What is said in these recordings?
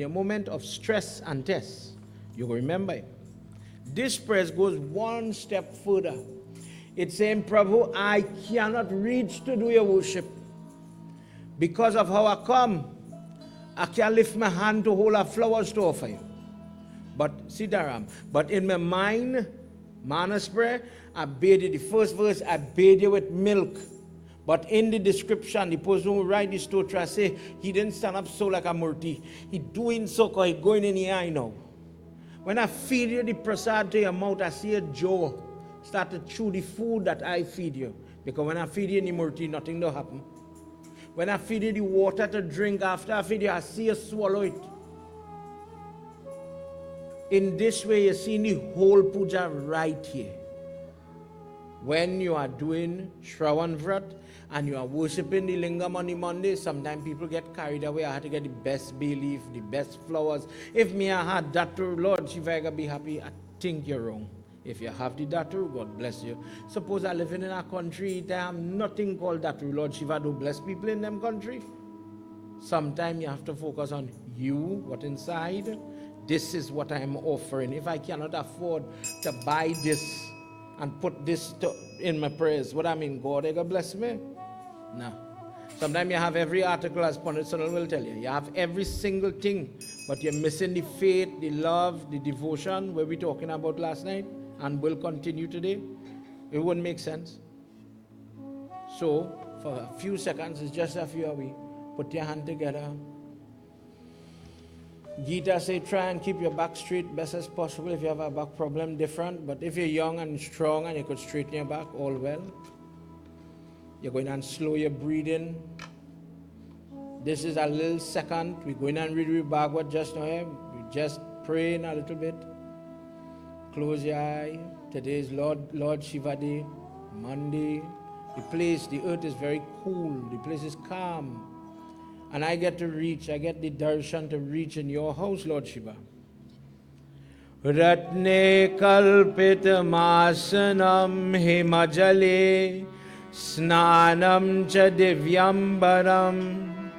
your moment of stress and test, you will remember him. This prayer goes one step further. It's saying, Prabhu, I cannot reach to do your worship. Because of how I come, I can't lift my hand to hold a flowers to offer you. But, Sitaram, but in my mind, Manas prayer, I bathe you, the first verse, I bathe you with milk. But in the description, the person who write the stotra say, he didn't stand up so like a murti. He doing so because he going in the eye now. When I feed you the prasad to your mouth, I see a jaw start to chew the food that I feed you. Because when I feed you in the murti, nothing will happen. When I feed you the water to drink after I feed you, I see you swallow it. In this way, you see the whole puja right here. When you are doing Shravan Vrat and you are worshipping the lingam on the Monday, sometimes people get carried away. I had to get the best bay leaf, the best flowers. If me I had that, Lord Shiva, I can be happy. I think you're wrong. If you have the datu, God bless you. Suppose I live in a country, there have nothing called datu. Lord Shiva do bless people in them country. Sometimes you have to focus on you, what inside. This is what I am offering. If I cannot afford to buy this and put this in my prayers, what I mean, God, God bless me? No. Sometimes you have every article, as Pandit Sunil will tell you. You have every single thing, but you're missing the faith, the love, the devotion, where we talking about last night, and will continue today. It wouldn't make sense. So, for a few seconds, it's just a few of you. Put your hand together. Gita say, try and keep your back straight best as possible. If you have a back problem, different. But if you're young and strong and you could straighten your back, all well. You're going to slow your breathing. This is a little second. We're going to read Bhagwat just now. We're just praying a little bit. Close your eye. Today is Lord Shiva Day, Monday. The earth is very cool. The place is calm. And I get the darshan to reach in your house, Lord Shiva. Ratne kalpita masanam himajale snanam cha divyambaram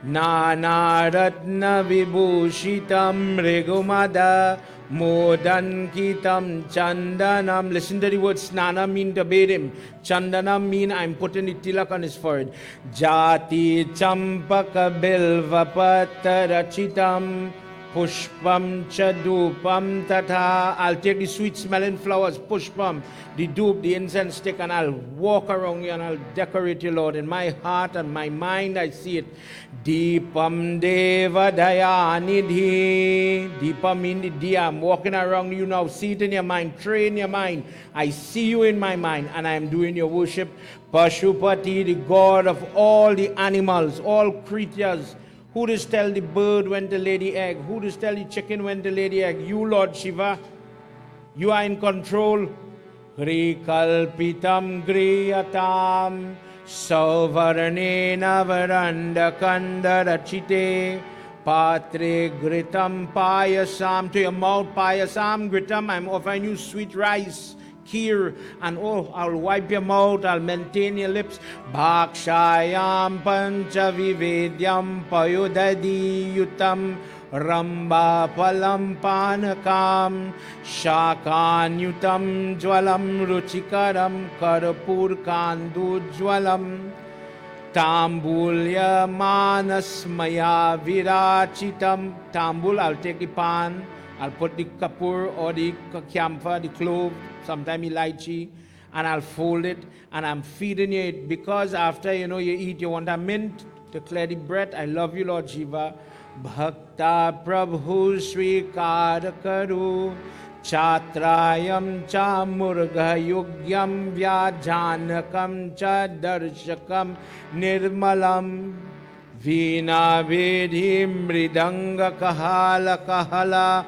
nana ratna vibhushitam rigumada modankitam chandanam. Listen to the word snana mean to bathe him. Chandanam mean I'm putting the tilak on his forehead. Jati champaka bilva patarachitam pushpam chadupam tata. I'll take the sweet smelling flowers, pushpam, the dupe, the incense stick, and I'll walk around you and I'll decorate you, Lord. In my heart and my mind, I see it. Deepam deva dayanidhi. Deepam mean the diya. I'm walking around you now. See it in your mind. Train your mind. I see you in my mind and I am doing your worship. Pashupati, the God of all the animals, all creatures. Who does tell the bird when to lay the egg? Who does tell the chicken when to lay the egg? You, Lord Shiva. You are in control. Grikalpitam griyatam sauvarnena varanda kandarachite patre gritam payasam. To your mouth, payasam, gritam. I'm offering you sweet rice, kheer, and I'll wipe your mouth, I'll maintain your lips. Bhakshayam panchavivedyam payudadi yutam ramba palam panakam shakan yutam jwalam ruchikaram karpur kandu jwalam tambulya manasmaya virachitam. Tambul, I'll take the pan, I'll put the kapur or the camphor, the clove, sometimes elaichi, and I'll fold it and I'm feeding you it because after you eat, you want a mint to clear the breath. I love you, Lord Shiva. Bhakta Prabhu Sri Karakaru Chatrayam cha murga yugyam vyajanakam cha darshakam nirmalam Veena vedhi mridanga kahala kahala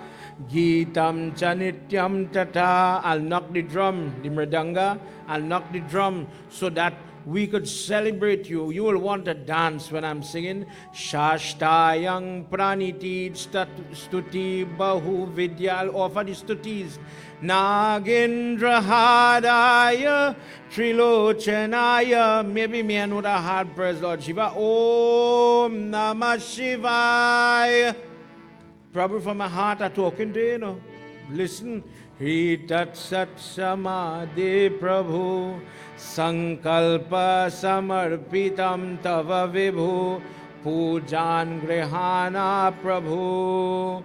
Geetam chanityam tata. I'll knock the drum, the mridanga. I'll knock the drum so that we could celebrate you. You will want to dance when I'm singing. Shashtayang praniti stuti bahu vidya. I'll offer the stutis. Nagendra hadaya trilochanaya. Maybe me and know the hard prayers, Lord Shiva. Om Namah Shivaya. Prabhu, from my heart are talking to you, you know. Listen. Hri Tat Sat Samadhi Prabhu Sankalpa Samarpitam Tava Vibhu Pujan Grihana Prabhu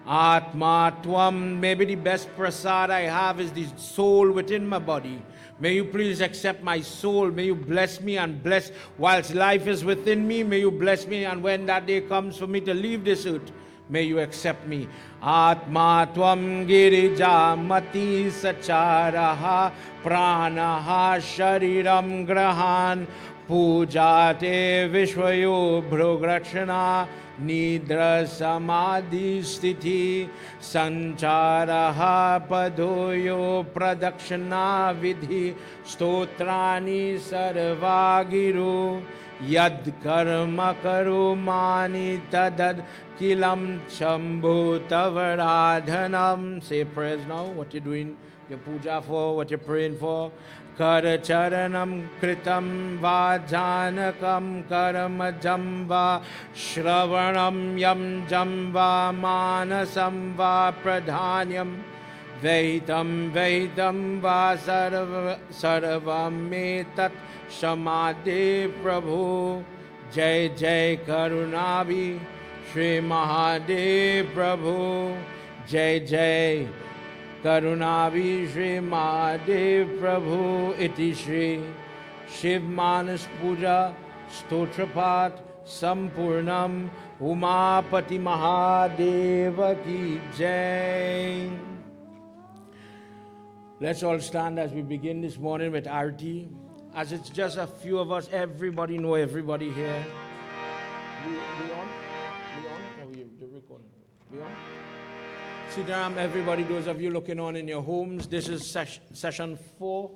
Atma Tvam. Maybe the best prasad I have is the soul within my body. May you please accept my soul. May you bless me and bless whilst life is within me. May you bless me, and when that day comes for me to leave this earth, may you accept me. Atma Tvam Girija Mati Sacharaha Pranaha Shariram Grahan Pujate Vishwayo Bhrograchana Nidra Samadhi Sthiti Sancharaha Padoyo Pradakshana Vidhi Stotrani Sarvagiru Yad Karma Karumani Tadad Kilam Shambhu Tavaradhanam. Say prayers now. What you're doing, your puja for, what you're praying for. Karacharanam kritam vajanakam karamajam va shravanam yam jam va manasam va pradhanyam vaitam vaitam va sarvam metat samadhi prabhu. Jai Jai Karunavi Shri Mahadev Prabhu. Jai Jai Karunavi Shri Mahadev Prabhu. Iti Shri Shiv Manas Puja Stotrapat Sampurnam Umapati Mahadeva Ki Jai. Let's all stand as we begin this morning with Arti. As it's just a few of us, everybody know everybody here. We on? Or we recording? We on? Sitaram, everybody, those of you looking on in your homes, this is session 4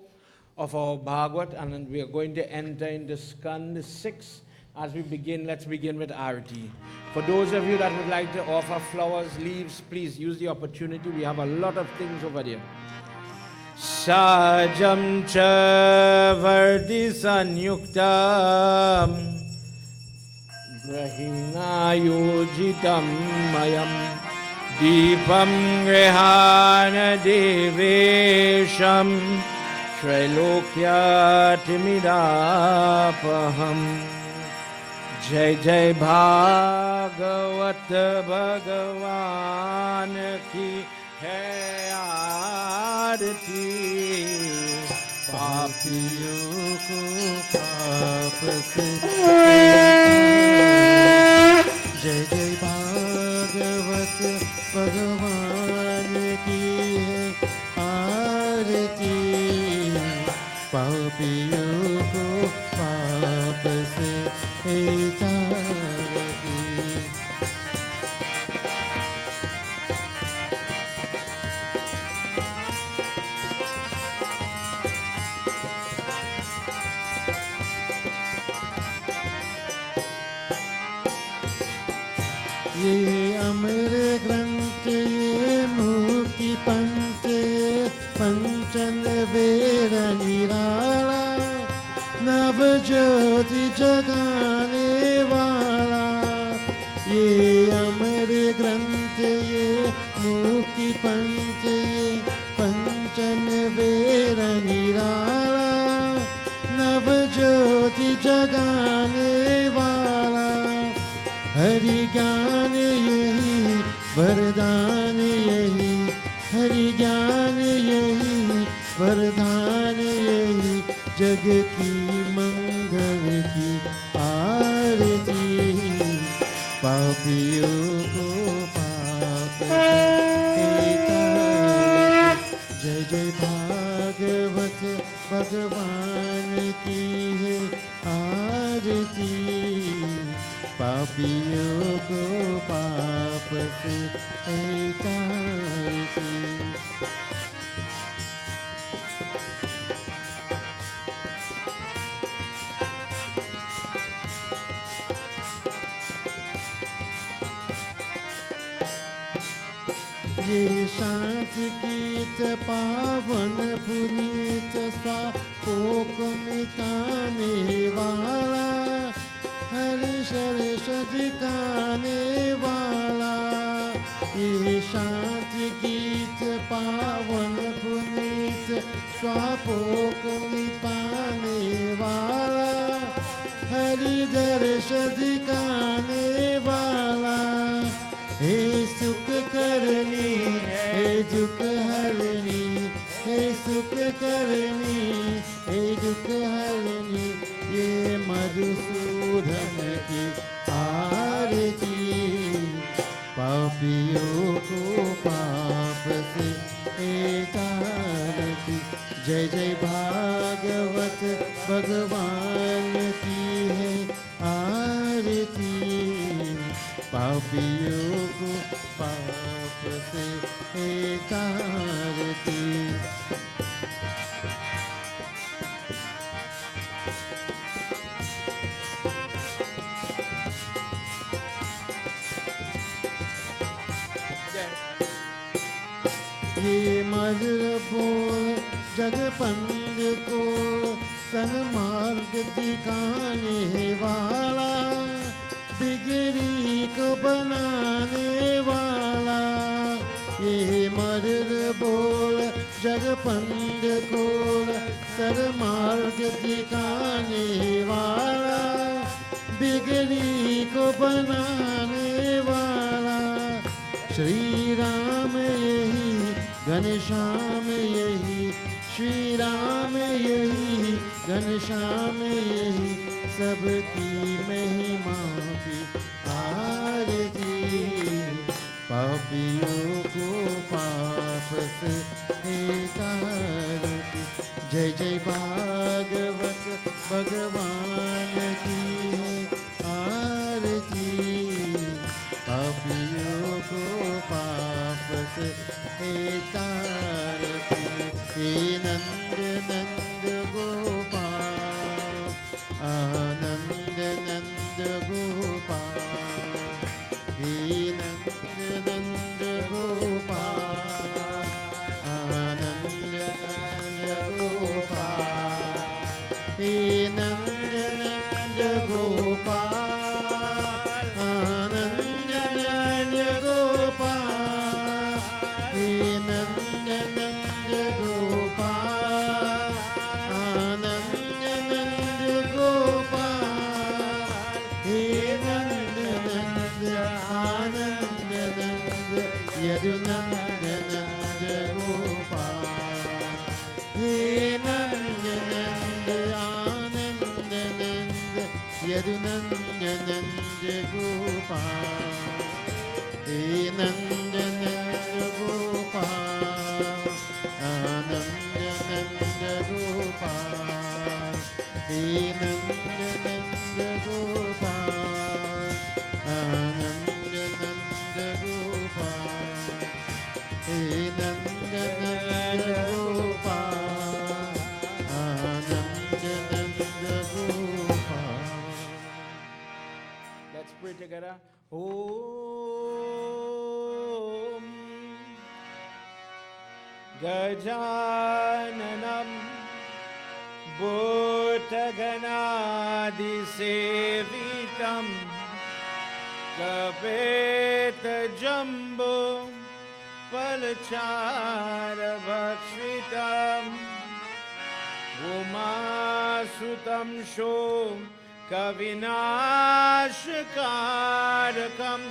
of our Bhagwat, and then we are going to enter into Skand 6. As we begin, let's begin with Arati. For those of you that would like to offer flowers, leaves, please use the opportunity. We have a lot of things over there. Sajam cha vardi sanyuktam grahina yojitam mayam deepam grihana devesham trailokya timidapaham. Jai Jai Bhagwat Bhagavan ki hai आरती पापियों को पाप से जय जय भागवत भगवान की है आरती पापियों को पाप से तारती। ये अमर ग्रंथ ये मुक्ति पंथ पंचन वेद निराला नव ज्योति जगाने वाला। ये अमर ग्रंथ ये मुक्ति पंथ ये पंचन वेद निराला नव ज्योति जगाने वाला। हरि ज्ञान यही वरदान यही हरि ज्ञान यही वरदान यही जग की मंगल की आरती पापियों को पाप से जय जय भागवत भगवान की है आरती पापियों को पाप से तारती। ये शांत गीत पावन पुनीत स्वापोक मिटाने वाला हरि शर दिखाने वाला। ये शांति गीत पावन पुनीत स्वापोक पाने वाला, हरि दर्श दिखाने वाला, हे सुख करनी हे दुख हरनी, हे सुख करनी हे दुख हरनी, ये मधुसूदन की आरती, पापियों को पाप से तारती। जय जय भागवत भगवान की है आरती, पापियों को पाप से तारती। ये मधुर बोल जगपंड को सन्मार्ग दिखाने वाला, बिगड़ी को बनाने वाला, ये मधुर बोल जगपंड को सन्मार्ग दिखाने वाला, बिगड़ी को बनाने वाला, श्री राम यही घनश्याम यही, श्री राम यही घनश्याम यही, सबकी महिमा की आरती, पापियों को पाप से तारती। जय जय भागवत भगवान की है आरती, पापियों को पाप से तारती। हे नंद नंद गोपाल, आनंद नंद गोपाल, हे नंद नंद गोपाल, आनंद नंद गोपाल, हे नंद नंद गोपाल, आनंद नंद गोपाल, हे नंद नंद गोपाल, आनंद नंद गोपाल, हे नंद नंद आनंद नंद यदुनंद नंद गोपाल, हे नंद नंद आनंद नंद यदुनंद नंद गोपाल, हे नंद नंद गोपाल, आनंद नंद गोपाल, हे नंद नंद गोपाल, आनंद नंद गोपाल, हे नंद नंद गोपाल, आनंद Nand Gopal. Let's pray together. Om Gajananam Bhutganadisevitam Kapeta Jumbo Palachara Bhakshitam Umasutam Shom Kavinashkarakam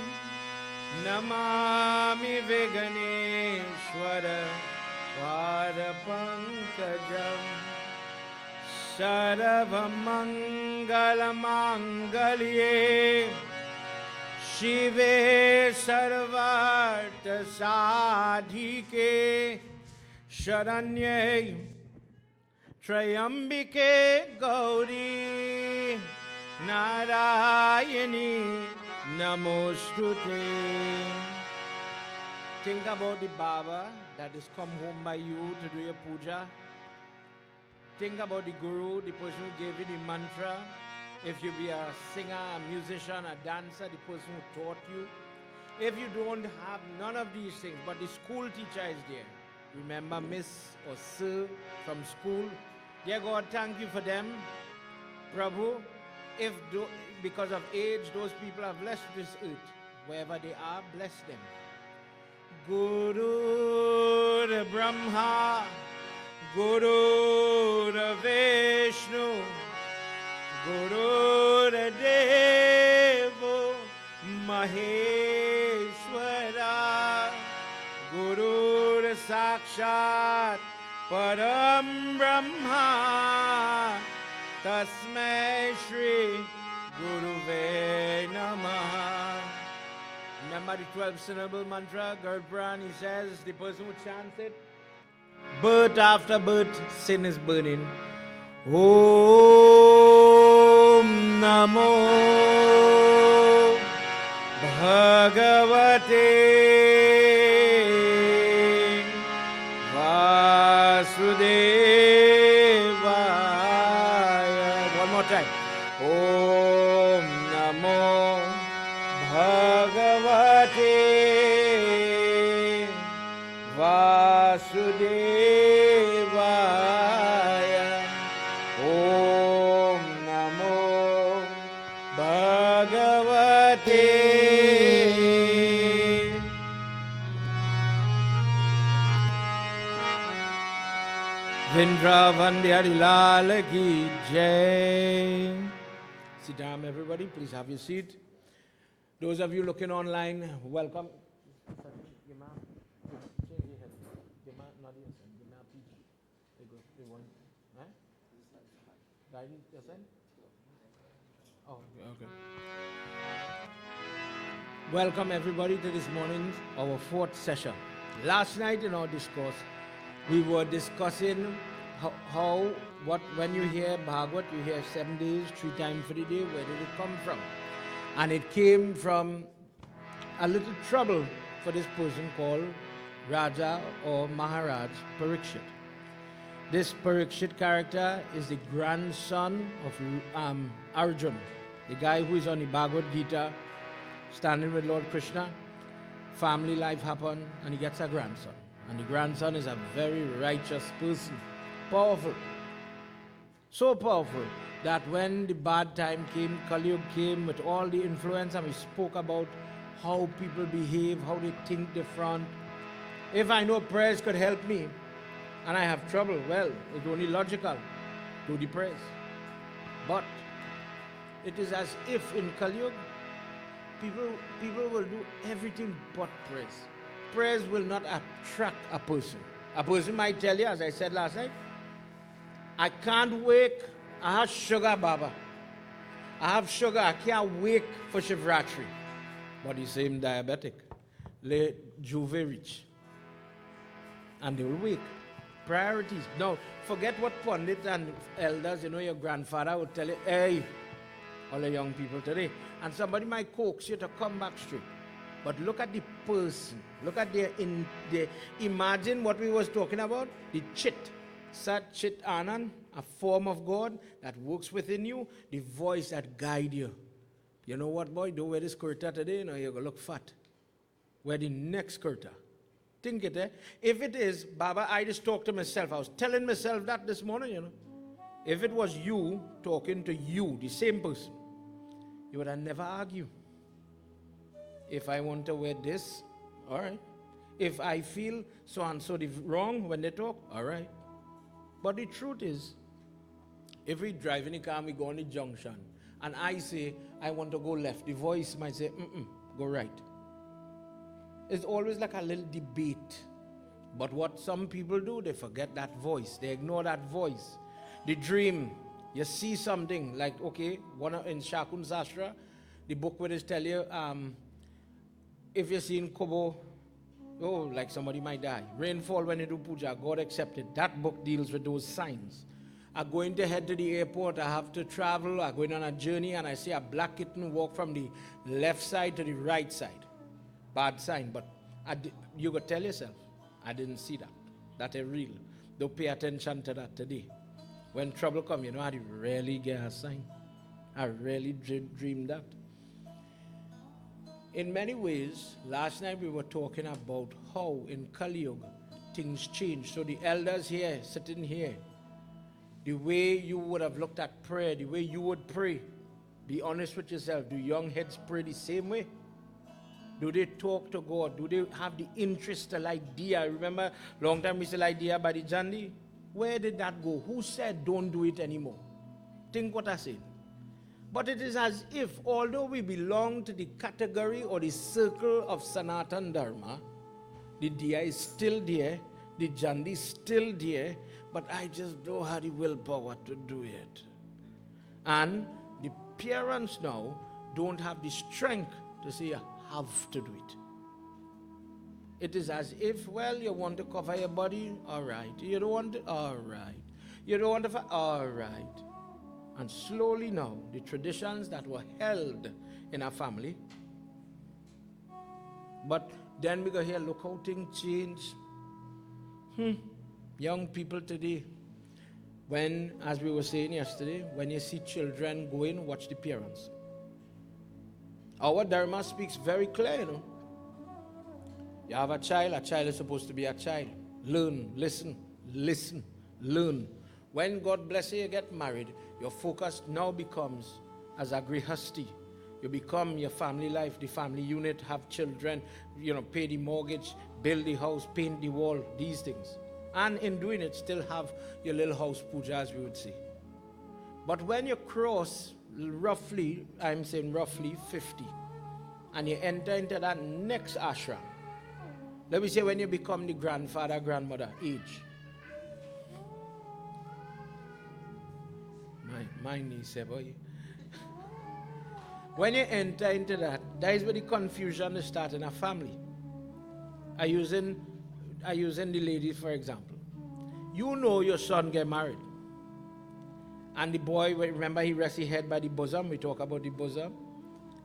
Namami Viganeshwara Varapankajam Sarvamangalamagalye Shive Sarvartha Sadhike Sharanye Trayambike Gauri Narayani Namostute. Think about the Baba that has come home by you to do your puja. Think about the Guru, the person who gave you the mantra. If you be a singer, a musician, a dancer, the person who taught you. If you don't have none of these things, but the school teacher is there. Remember Miss or Sir from school. Dear God, thank you for them. Prabhu, if because of age, those people have left this earth. Wherever they are, bless them. Guru Brahma, Guru Vishnu, Guru Devo Maheshwara, Guru Sakshat Param Brahma, Tasmai Shri Guruve Namaha. Remember the 12 syllable mantra, Gerd Puran, he says, the person who chants it, birth after birth, sin is burning. Om Namo Bhagavate Vasudevaya. One more time. Om Namo Bhagavate Vasudevaya. Om Namo Bhagavate. Vrindavan Bihari Lal Ki Jai. Sit down, everybody. Please have your seat. Those of you looking online, welcome. Okay. Welcome everybody to this morning's, our fourth session. Last night in our discourse, we were discussing when you hear Bhagwat, you hear 7 days, 3 times for the day, where did it come from? And it came from a little trouble for this person called Raja or Maharaj Parikshit. This Parikshit character is the grandson of Arjuna, the guy who is on the Bhagavad Gita, standing with Lord Krishna. Family life happened, and he gets a grandson. And the grandson is a very righteous person, powerful. So powerful that when the bad time came, Kali Yuga came with all the influence, and we spoke about how people behave, how they think different. If I know prayers could help me, and I have trouble, well, it's only logical to the prayers. But it is as if in Kali Yuga, people will do everything but prayers. Prayers will not attract a person. A person might tell you, as I said last night, I can't wake, I have sugar, Baba. I have sugar, I can't wake for Shivratri. But the same diabetic, le Juve rich. And they will wake. Priorities. Now, forget what Pandit and elders, your grandfather would tell you, hey, all the young people today. And somebody might coax you to come back straight. But look at the person. Look at imagine what we was talking about. The chit. Sat Chit Anand, a form of God that works within you. The voice that guide you. You know what, boy? Don't wear this kurta today. You're going to look fat. Wear the next kurta. Think it, eh? If it is, Baba, I just talked to myself. I was telling myself that this morning, If it was you talking to you, the same person, you would have never argued. If I want to wear this, all right. If I feel so and so wrong when they talk, all right. But the truth is, if we drive in a car and we go on the junction, and I say, I want to go left, the voice might say, go right. It's always like a little debate. But what some people do, they forget that voice. They ignore that voice. The dream, you see something, like, okay, in Shakun Sastra, the book where they tell you, if you see in Kobo, like somebody might die. Rainfall when you do puja, God accepted. That book deals with those signs. I'm going to head to the airport, I have to travel, I'm going on a journey, and I see a black kitten walk from the left side to the right side. Bad sign, but you could tell yourself, I didn't see that. That is real. Don't pay attention to that today. When trouble comes, I really get a sign. I really dreamed that. In many ways, last night we were talking about how in Kali Yuga things change. So the elders here, sitting here, the way you would have looked at prayer, the way you would pray, be honest with yourself. Do young heads pray the same way? Do they talk to God? Do they have the interest idea? Remember, long time we said idea by the Jandi? Where did that go? Who said don't do it anymore? Think what I said. But it is as if, although we belong to the category or the circle of Sanatan Dharma, the Diya is still there, the Jandi is still there, but I just don't have the willpower to do it. And the parents now don't have the strength to say, I have to do it. It is as if, well, you want to cover your body, all right. You don't want to, all right. You don't want to, all right. And slowly now, the traditions that were held in our family, but then we go here, look how things change. Young people today, when, as we were saying yesterday, when you see children going, watch the parents. Our Dharma speaks very clear, you know. You have a child is supposed to be a child. Learn, listen, learn. When God bless you, you get married, your focus now becomes as a grihasti. You become your family life, the family unit, have children, you know, pay the mortgage, build the house, paint the wall, these things. And in doing it, still have your little house puja, as we would say. But when you cross roughly, I'm saying roughly 50, and you enter into that next ashram, let me say when you become the grandfather, grandmother age. My niece said, boy. When you enter into that, that is where the confusion starts in a family. I using the ladies for example. You know your son get married. And the boy, remember he rests his head by the bosom, we talk about the bosom.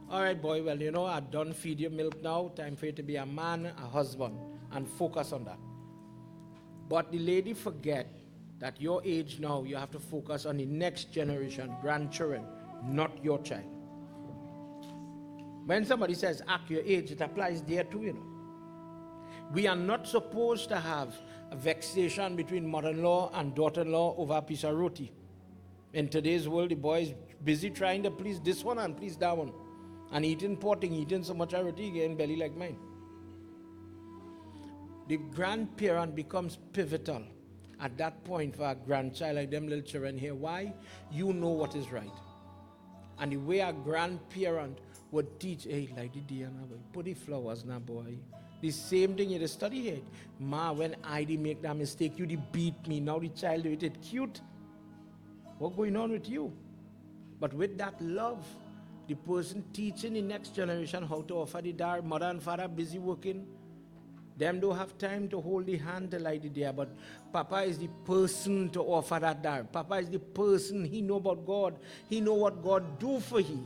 All right, boy, well, you know, I done feed you milk now, time for you to be a man, a husband, and focus on that. But the lady forget that your age now, you have to focus on the next generation, grandchildren, not your child. When somebody says act your age, it applies there too, you know. We are not supposed to have a vexation between mother-in-law and daughter-in-law over a piece of roti. In today's world, the boy is busy trying to please this one and please that one. And eating so much roti, getting belly like mine. The grandparent becomes pivotal at that point for a grandchild like them little children here. Why? You know what is right. And the way a grandparent would teach, hey, like the dear now, boy, put the flowers now, boy. The same thing you study here. Ma, when I did make that mistake, you did beat me. Now the child do it cute. What's going on with you? But with that love, the person teaching the next generation how to offer the dar, mother and father busy working. Them don't have time to hold the hand to light the day, but Papa is the person to offer that dar. Papa is the person, he know about God. He know what God do for he.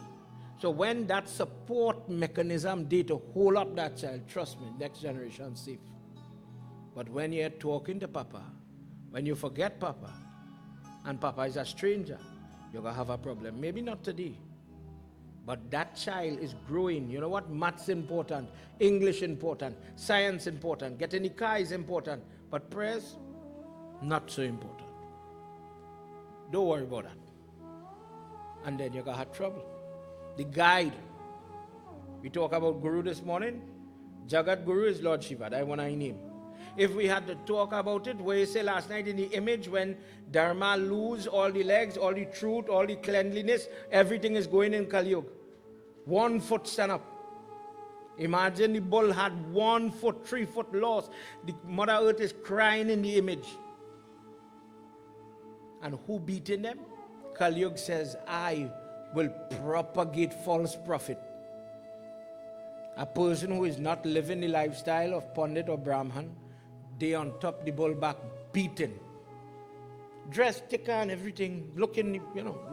So when that support mechanism there to hold up that child, trust me, next generation safe. But when you're talking to Papa, when you forget Papa, and Papa is a stranger, you're going to have a problem. Maybe not today. But that child is growing. You know what? Maths important, English important, science important, getting the car is important. But prayers, not so important. Don't worry about that. And then you're going to have trouble. The guide. We talk about Guru this morning. Jagat Guru is Lord Shiva. That's one I name. If we had to talk about it, where you say last night in the image, when Dharma lose all the legs, all the truth, all the cleanliness, everything is going in Kali Yuga. 1 foot stand up. Imagine the bull had 1 foot, 3 foot loss. The Mother Earth is crying in the image. And who beating them? Kali Yuga says, I will propagate false prophet. A person who is not living the lifestyle of Pandit or Brahman, they on top the bull back beaten. Dressed, thicker and everything, looking,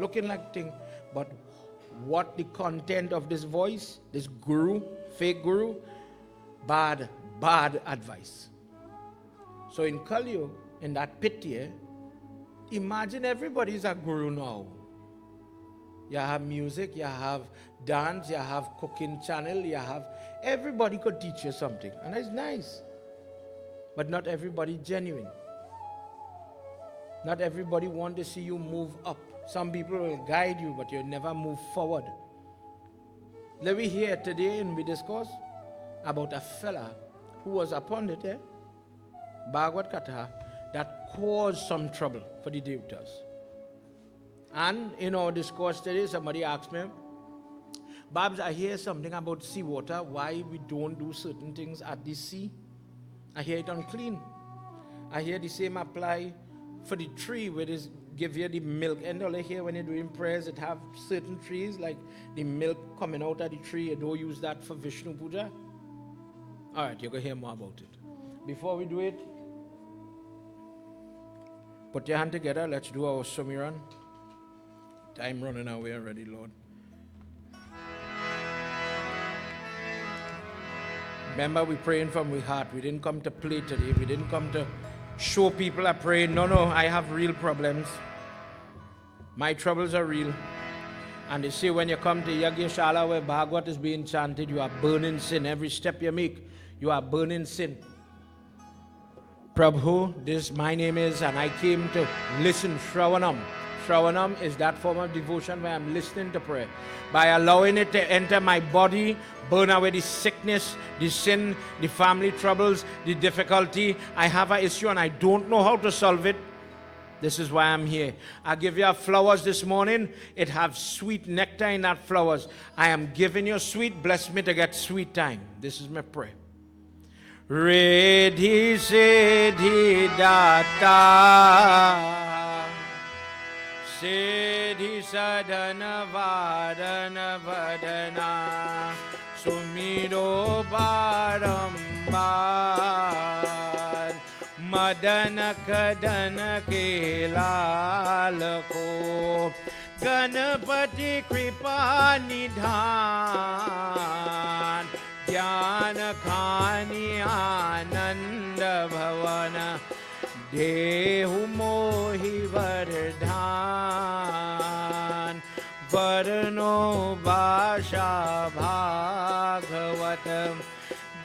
looking like thing. But what the content of this voice, this guru, fake guru, bad advice. So in Kali Yuga, in that pit here, imagine everybody's a guru now. You have music, you have dance, you have cooking channel, you have, everybody could teach you something. And that's nice. But not everybody genuine. Not everybody want to see you move up. Some people will guide you, but you'll never move forward. Let me hear today and we discuss. about a fella who was a pundit, Bhagwat Katha, that caused some trouble for the devatas. And in our discourse today, somebody asked me, Babs, I hear something about seawater, why we don't do certain things at the sea. I hear it unclean. I hear the same apply for the tree where it give you the milk. And all I hear when you're doing prayers, it have certain trees, like the milk coming out of the tree. You don't use that for Vishnu Puja. All right, you're going to hear more about it. Before we do it, put your hand together. Let's do our Sumiran. Time running away already, Lord. Remember, we're praying from our heart. We didn't come to play today. We didn't come to show people are praying. No, I have real problems. My troubles are real. And they say when you come to Yagna where Bhagwat is being chanted, you are burning sin. Every step you make, you are burning sin. Prabhu, my name is, and I came to listen Shravanam. Shravanam is that form of devotion where I'm listening to prayer. By allowing it to enter my body, burn away the sickness, the sin, the family troubles, the difficulty. I have an issue and I don't know how to solve it. This is why I'm here. I give you flowers this morning. It has sweet nectar in that flowers. I am giving you sweet. Bless me to get sweet time. This is my prayer. Riddhi Siddhi Datta Siddhi Sadhana Vadana Vadana Sumiro Barambar Madana Kadana Kelalako Ganapati Kripa Nidhan Jnana Khani Ananda Bhavana Dehu Mohi Vardhan Varno Bhasha Bhagavatam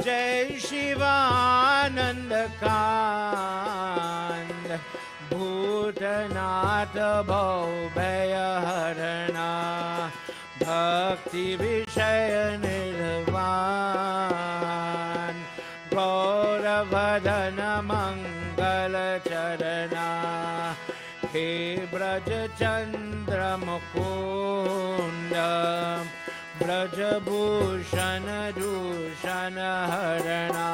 Jai Shivananda Kand Bhutanatha Bhaubhaya Harana Bhakti Vishaya Nirvan Gauravadana Mangala Charana He Braja Chandra Mukunda Braja Bhushana Dushana Harana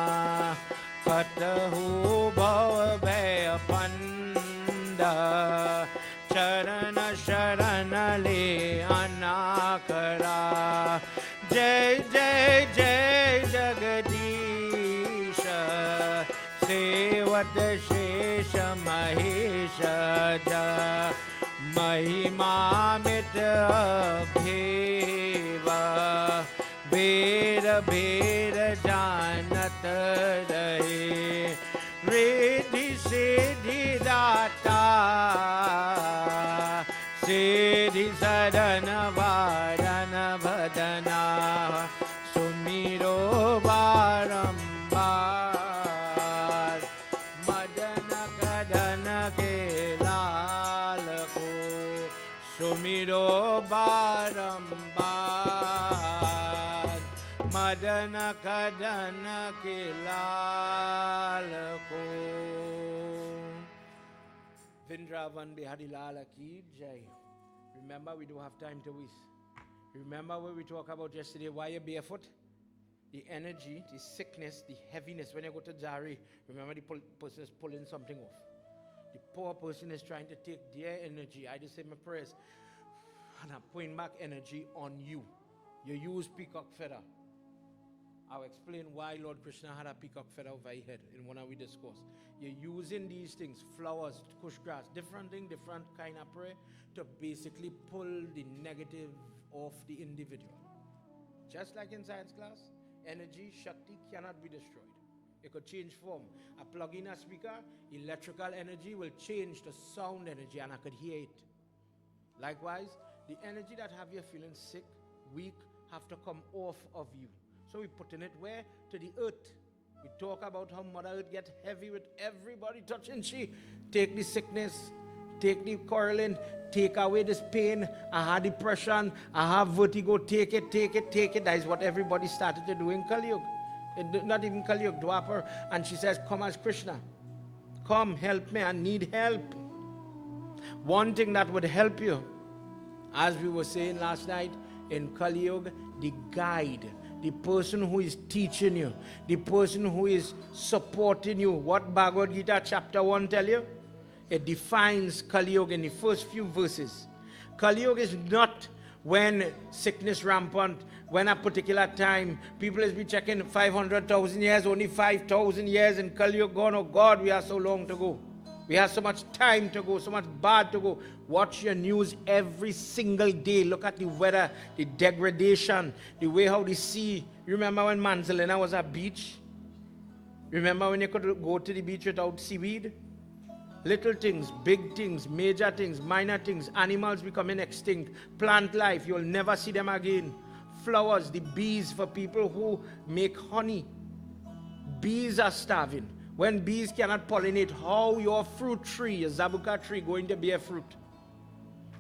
Katahu Bhavabhaya Panda Charana Sharana Le Anakara Jai Jai Jai Jagadisha Sevata Shesha Mahesha Ja Mahima Mitra Bheva Veda Veda Janata Rahe Riddhi Siddhi Datta Siddhi Sadhana Vadana Vadana Sumiro Barambar Madana Kadana Kelalako Sumiro Barambar Madana Kadana Kelalako Vindravan Bihari Lala Ki Jai. Remember, we don't have time to waste. Remember what we talked about yesterday, why you're barefoot? The energy, the sickness, the heaviness. When you go to Jari, remember the person is pulling something off. The poor person is trying to take their energy. I just say my prayers, and I'm putting back energy on you. You use peacock feather. I'll explain why Lord Krishna had a peacock feather over his head in one of we discourse. You're using these things, flowers, kush grass, different thing, different kind of prayer to basically pull the negative off the individual. Just like in science class, energy, Shakti cannot be destroyed. It could change form. I plug in a speaker, electrical energy will change to sound energy and I could hear it. Likewise, the energy that have you feeling sick, weak, have to come off of you. So we putting it where? To the earth. We talk about how Mother Earth get heavy with everybody touching she. Take the sickness, take the quarreling, take away this pain. I have depression, I have vertigo, take it. That is what everybody started to do in Kali Yuga. Not even Kali Yuga, Dwapar. And she says, come as Krishna. Come, help me, I need help. One thing that would help you, as we were saying last night, in Kali Yuga, the guide, the person who is teaching you, the person who is supporting you. What Bhagwat Gita chapter 1 tell you? It defines Kali Yuga in the first few verses. Kali Yuga is not when sickness rampant, when a particular time, people is be checking 500,000 years, only 5,000 years in Kali Yuga gone. Oh God, we have so long to go. We have so much time to go, so much bad to go. Watch your news every single day. Look at the weather, the degradation, the way how the sea. You remember when Manzalina was a beach? Remember when you could go to the beach without seaweed? Little things, big things, major things, minor things, animals becoming extinct, plant life, you'll never see them again. Flowers, the bees, for people who make honey. Bees are starving. When bees cannot pollinate, how your fruit tree, your zabuka tree, going to bear fruit?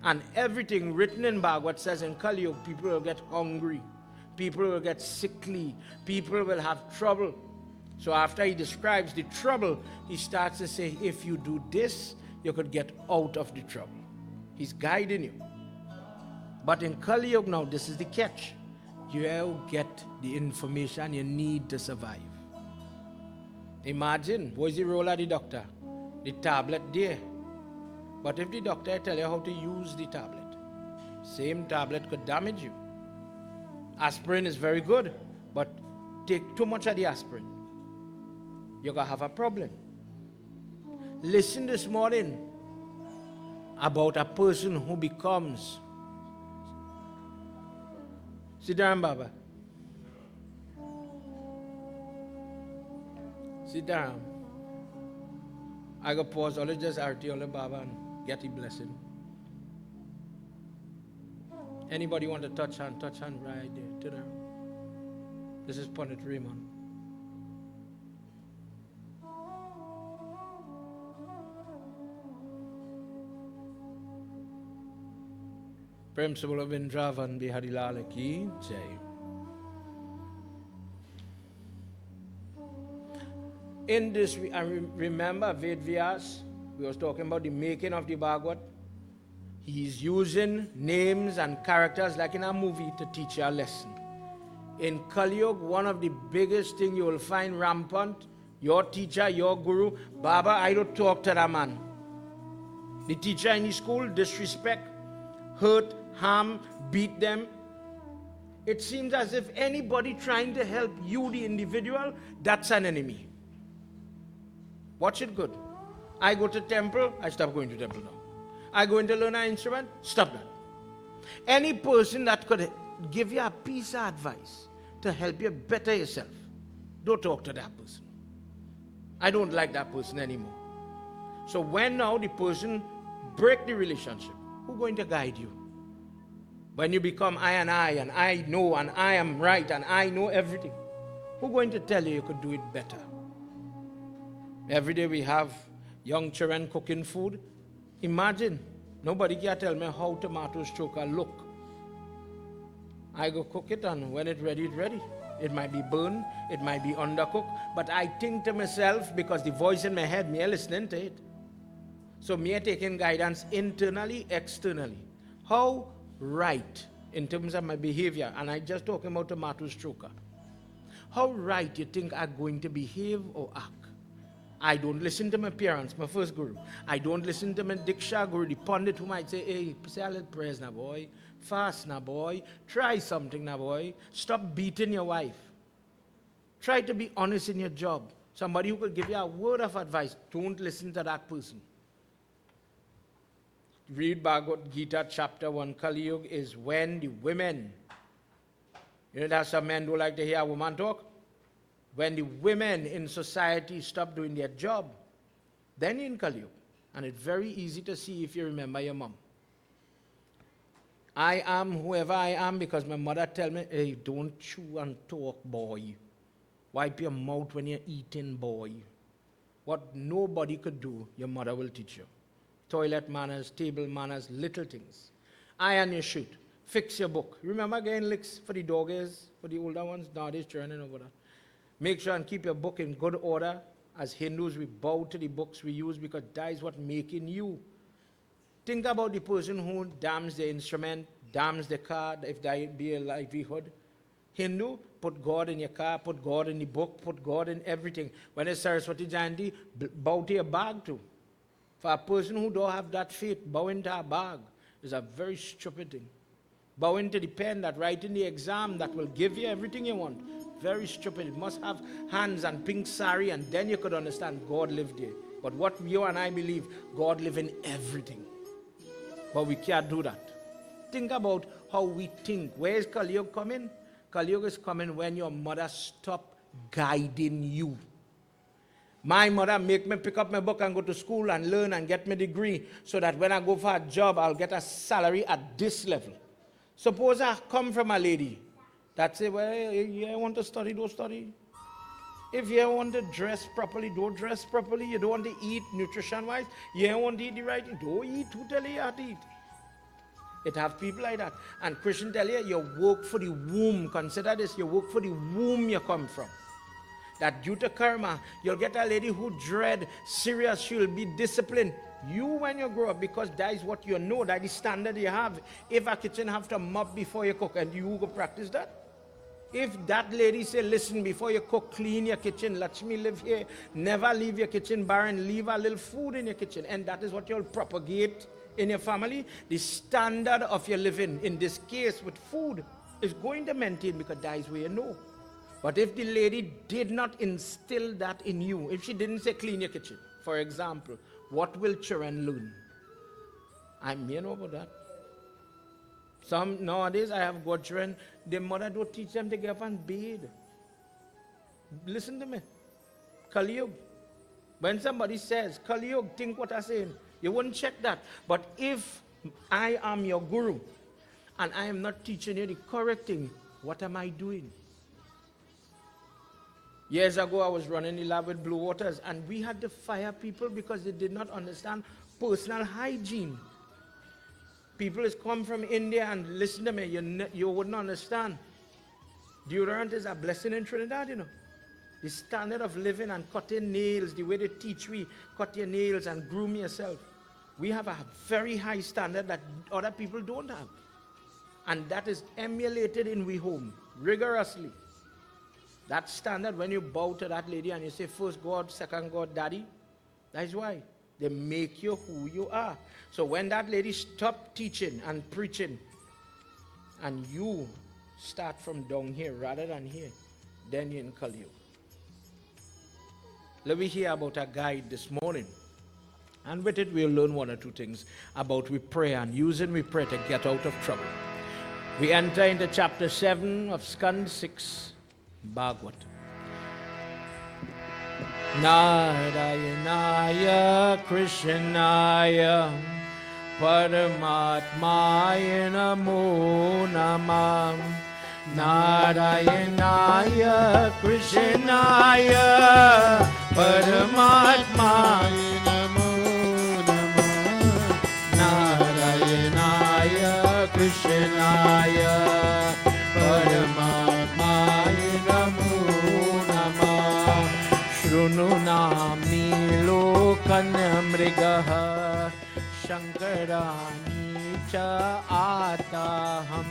And everything written in Bhagwat says in Kali Yuga, people will get hungry, people will get sickly, people will have trouble. So after he describes the trouble, he starts to say, if you do this, you could get out of the trouble. He's guiding you. But in Kali Yuga now, this is the catch. You get the information you need to survive. Imagine, what's the role of the doctor? The tablet there. But if the doctor tell you how to use the tablet, same tablet could damage you. Aspirin is very good, but take too much of the aspirin, you're going to have a problem. Listen this morning about a person who becomes. Sit down, Baba. Sit down. I go pause, I'll just arti all Baba and get the blessing. Anybody want to touch hand right there. Sit down. This is Punit Raymond. Prem Sabula Vindravan Bihari Lala Ki Jai. In this, I remember Ved Vyas, we was talking about the making of the Bhagwat. He's using names and characters like in a movie to teach you a lesson. In Kali Yuga, one of the biggest things you will find rampant, your teacher, your guru, Baba, I don't talk to that man. The teacher in the school, disrespect, hurt, harm, beat them. It seems as if anybody trying to help you, the individual, that's an enemy. Watch it good. I go to temple, I stop going to temple now. I go in to learn an instrument, stop that. Any person that could give you a piece of advice to help you better yourself, don't talk to that person. I don't like that person anymore. So when now the person break the relationship, who's going to guide you? When you become I know and I am right and I know everything, who's going to tell you could do it better? Every day we have young children cooking food. Imagine, nobody can tell me how tomatoes choker look. I go cook it and when it's ready, it's ready. It might be burned, it might be undercooked, but I think to myself, because the voice in my head, me listening to it. So me taking guidance internally, externally. How right in terms of my behavior, and I just talking about tomatoes choker. How right you think I'm going to behave or act? I don't listen to my parents, my first guru. I don't listen to my Diksha guru, the Pandit who might say, hey, say a little prayers now, boy. Fast now, boy. Try something now, boy. Stop beating your wife. Try to be honest in your job. Somebody who could give you a word of advice, don't listen to that person. Read Bhagwat Gita chapter 1. Kali Yuga is when the women, you know that some men don't like to hear a woman talk? When the women in society stop doing their job, then in Kali Yuga. And it's very easy to see if you remember your mom. I am whoever I am because my mother tell me, hey, don't chew and talk, boy. Wipe your mouth when you're eating, boy. What nobody could do, your mother will teach you. Toilet manners, table manners, little things. Iron your shoe. Fix your book. Remember getting licks for the doggies, for the older ones? Nowadays, churning over that. Make sure and keep your book in good order. As Hindus, we bow to the books we use because that is what making you. Think about the person who dams the instrument, dams the car, if that be a livelihood. Hindu, put God in your car, put God in the book, put God in everything. When it's Saraswati Jayanti, bow to your bag too. For a person who don't have that faith, bowing to a bag is a very stupid thing. Bowing to the pen that writing the exam that will give you everything you want. Very stupid. It must have hands and pink sari, and then you could understand God lived there. But what you and I believe, God live in everything. But we can't do that. Think about how we think. Where is Kali Yuga coming? Kali Yuga is coming when your mother stop guiding you. My mother make me pick up my book and go to school and learn and get my degree so that when I go for a job, I'll get a salary at this level. Suppose I come from a lady that say, well, you want to study, don't study. If you want to dress properly, don't dress properly. You don't want to eat nutrition-wise, you don't want to eat the right thing, don't eat. Who tell you how to eat? It have people like that. And Christian tell you work for the womb. Consider this, you work for the womb you come from. That due to karma, you'll get a lady who dread serious, she'll be disciplined. You, when you grow up, because that is what you know, that is standard you have. If a kitchen have to mop before you cook, and you go practice that. If that lady say, listen, before you cook, clean your kitchen, let me live here, never leave your kitchen barren, leave a little food in your kitchen, and that is what you'll propagate in your family, the standard of your living, in this case with food, is going to maintain because that is where you know. But if the lady did not instill that in you, if she didn't say clean your kitchen, for example, what will children learn? I may know about that. Some nowadays I have got children, their mother don't teach them to get up and bathe. Listen to me. Kali Yuga. When somebody says, Kali Yuga, think what I'm saying, you wouldn't check that. But if I am your guru and I am not teaching you the correct thing, what am I doing? Years ago, I was running the lab with Blue Waters, and we had to fire people because they did not understand personal hygiene. People has come from India, and listen to me, you wouldn't understand. Deodorant is a blessing in Trinidad, you know. The standard of living and cutting nails, the way they teach we, cut your nails and groom yourself. We have a very high standard that other people don't have. And that is emulated in we home, rigorously. That standard, when you bow to that lady and you say, first God, second God, daddy, that is why. They make you who you are. So when that lady stopped teaching and preaching, and you start from down here rather than here, then you're in Kali Yuga. Let me hear about a guide this morning. And with it, we'll learn one or two things about we pray and using we pray to get out of trouble. We enter into chapter 7 of Skand 6. Bhagwat. Narayanaya Krishnaya Paramatmaya Namo Namah. Narayanaya Krishnaya Paramatmaya Namo Namah. Narayanaya Krishnaya Paramatmaya Shrununami lokanyamrigaha Shankarani cha ataham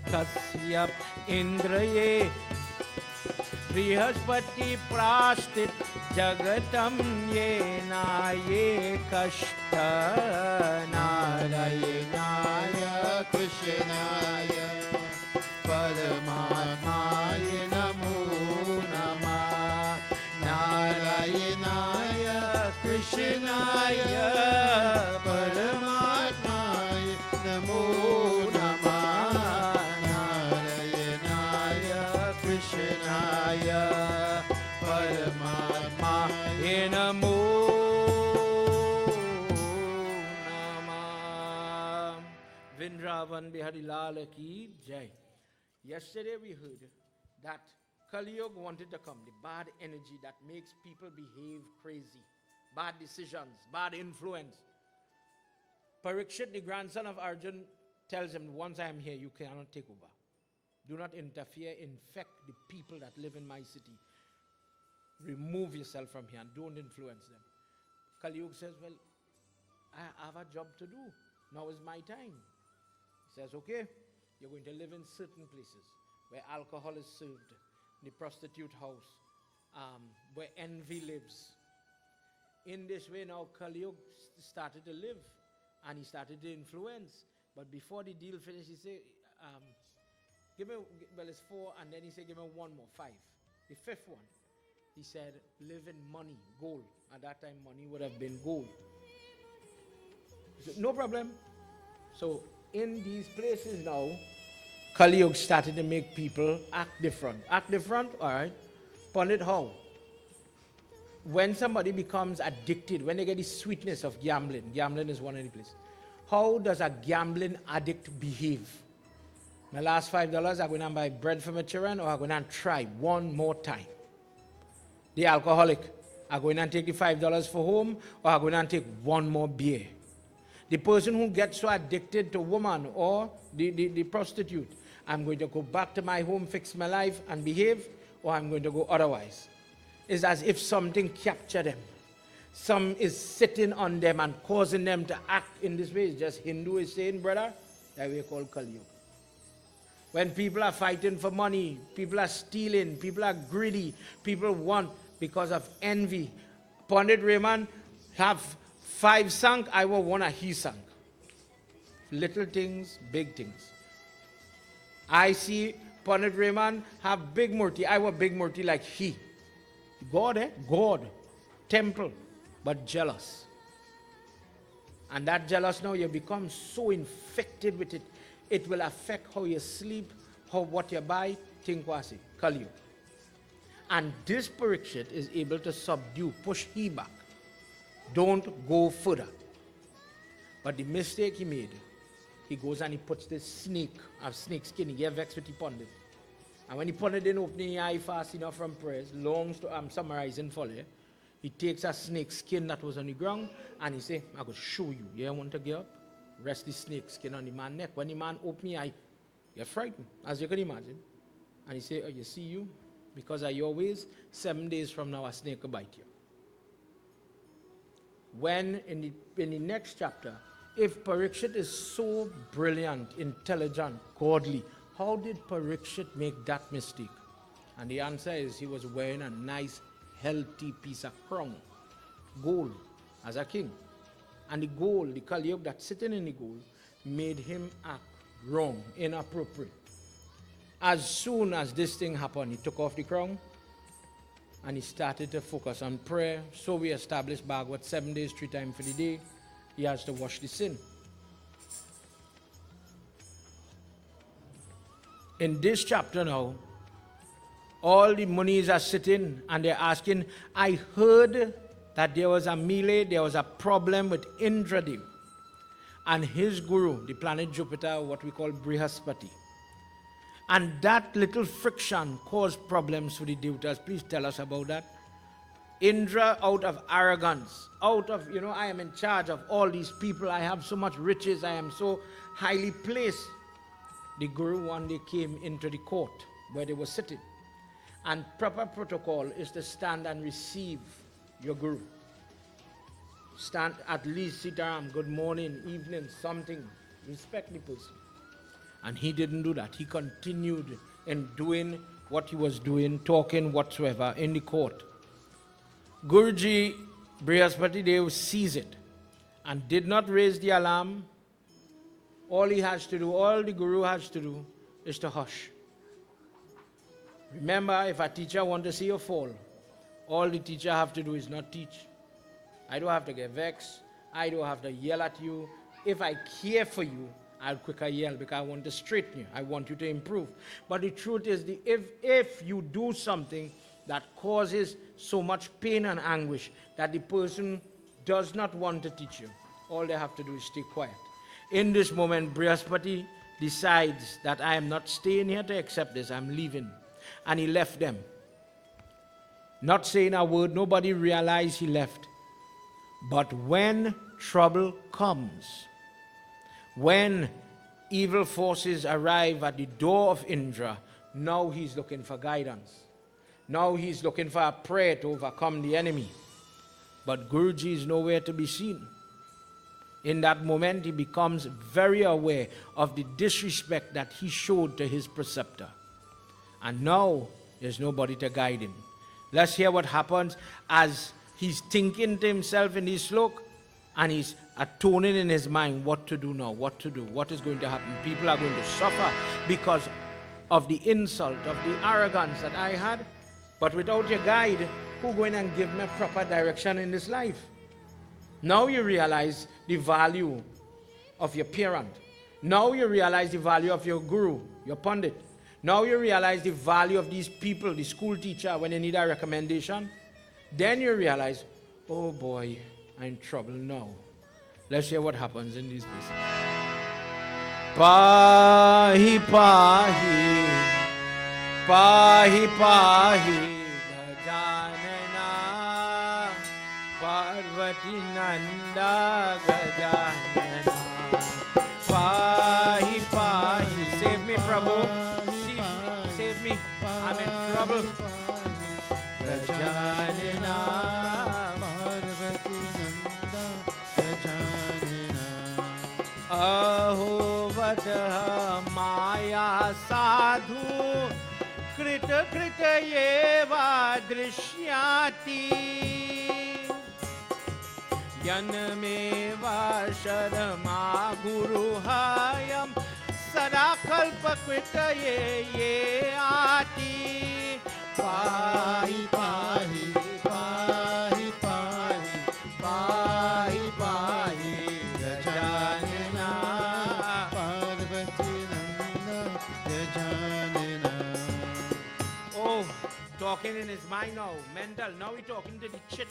Kasyap indraye Brihaspati prastit jagatam yena ye kashta Narayanaya Krishnaya Paramatmaya Namo Namah. Narayanaya Krishnaya Paramatmaya Namo Namah. Narayanaya Krishnaya Paramatmaya Namo Namah. Vrindavan Bihari Lal Ki Jai. Yesterday we heard that Kali Yuga wanted to come, the bad energy that makes people behave crazy, bad decisions, bad influence. Parikshit, the grandson of Arjun, tells him, once I am here, you cannot take over. Do not interfere, infect the people that live in my city. Remove yourself from here and don't influence them. Kali Yuga says, well, I have a job to do. Now is my time. He says, okay, you're going to live in certain places where alcohol is served, the prostitute house, where envy lives. In this way now, Kali Yuga started to live, and he started to influence. But before the deal finished, he said, give me, well, it's 4, and then he said, give me one more, 5. The 5th one, he said, live in money, gold. At that time, money would have been gold. So, no problem. So, in these places now, Kali Yuga started to make people act different. Act different, all right. Pundit, how? When somebody becomes addicted, when they get the sweetness of gambling, gambling is one of the places. How does a gambling addict behave? My last $5, I'm going to buy bread for my children, or I'm going to try one more time. The alcoholic, I'm going to take the $5 for home, or I'm going to take one more beer. The person who gets so addicted to a woman or the prostitute, I'm going to go back to my home, fix my life, and behave, or I'm going to go otherwise. It's as if something captured them. Some is sitting on them and causing them to act in this way. It's just Hindu is saying, brother, that we call Kali Yuga. When people are fighting for money, people are stealing, people are greedy, people want because of envy. Pandit Raymond have 5 sunk, I will want a he sunk. Little things, big things. I see Pandit Raymond have big murti, I want big murti like he. God, God, temple, but jealous. And that jealous now, you become so infected with it, it will affect how you sleep, how what you buy, think was it, Kali Yuga. And this Parikshit is able to subdue, push he back. Don't go further. But the mistake he made, he goes and he puts this snake, of snake skin, he gets vexed with the pundit. And when the pundit didn't open his eye fast enough from prayers, long story, I'm summarizing for you, he takes a snake skin that was on the ground and he say, I could show you. You want to get up? Rest the snake skin on the man's neck. When the man open his eye, you're frightened, as you can imagine. And he say, oh, you see you? Because of your ways, 7 days from now a snake will bite you. When in the next chapter, if Parikshit is so brilliant, intelligent, godly, how did Parikshit make that mistake? And the answer is he was wearing a nice, healthy piece of crown, gold, as a king. And the gold, the Kali Yuga that's sitting in the gold, made him act wrong, inappropriate. As soon as this thing happened, he took off the crown and he started to focus on prayer. So we established Bhagwat 7 days, 3 times for the day. He has to wash the sin. In this chapter now, all the Munis are sitting and they're asking, I heard that there was a melee, there was a problem with Indradev and his guru, the planet Jupiter, what we call Brihaspati. And that little friction caused problems for the devatas. Please tell us about that. Indra, out of arrogance, out of, I am in charge of all these people, I have so much riches, I am so highly placed. The guru one day came into the court where they were sitting. And proper protocol is to stand and receive your guru. Stand at least, Sitaram, good morning, evening, something. Respect the person. And he didn't do that. He continued in doing what he was doing, talking whatsoever in the court. Guruji Brihaspati Dev sees it and did not raise the alarm. All he has to do, all the guru has to do is to hush. Remember, if a teacher wants to see you fall, all the teacher have to do is not teach. I don't have to get vexed. I don't have to yell at you. If I care for you, I'll quicker yell because I want to straighten you. I want you to improve. But the truth is, if you do something that causes so much pain and anguish that the person does not want to teach you, all they have to do is stay quiet. In this moment, Brihaspati decides that I am not staying here to accept this. I'm leaving. And he left them. Not saying a word. Nobody realized he left. But when trouble comes, when evil forces arrive at the door of Indra Now he's looking for guidance. Now he's looking for a prayer to overcome the enemy. But Guruji is nowhere to be seen. In that moment, he becomes very aware of the disrespect that he showed to his preceptor. And now, there's nobody to guide him. Let's hear what happens as he's thinking to himself in his slok, and he's atoning in his mind what to do now, what to do, what is going to happen. People are going to suffer because of the insult, of the arrogance that I had. But without your guide, who going and give me proper direction in this life? Now you realize the value of your parent. Now you realize the value of your guru, your pandit. Now you realize the value of these people, the school teacher, when they need a recommendation. Then you realize, oh boy, I'm in trouble now. Let's hear what happens in these places. Pahi pahi, pahi pahi, gajanana, Parvati Nanda gajanana. Pahi pahi, save me, Prabhu. Save me, I'm in trouble. Gajanana, Parvati Nanda gajanana. Aho vadaha maya sadhu krita krita yeva drishyati yanmeva sharma guruhayam sadakalpa krita ye ati pahi pahi pahi pahi pahi pahi gajanana Parvati Nanda gajanana. Oh, talking in his mind now, mental. Now we're talking to the chit.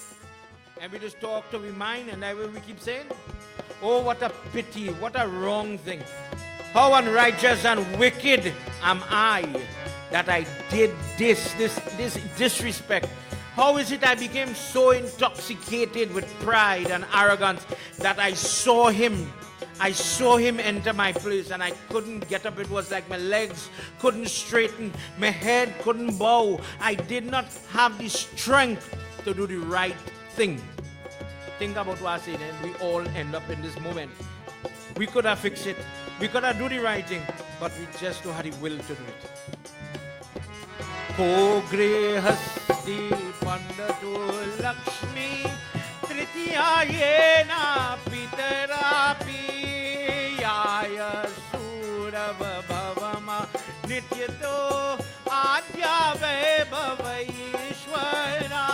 And we just talk to the mind, and that way we keep saying, oh, what a pity, what a wrong thing. How unrighteous and wicked am I that I did this disrespect. How is it I became so intoxicated with pride and arrogance that I saw him enter my place and I couldn't get up. It was like my legs couldn't straighten, my head couldn't bow. I did not have the strength to do the right thing. Think about what I said, and we all end up in this moment. We could have fixed it, we could have do the right thing, but we just don't have the will to do it. Ko grehasti pandatu lakshmi tritiyayena pitarapi yaya surava bhavama nityato adyave bhavaishwara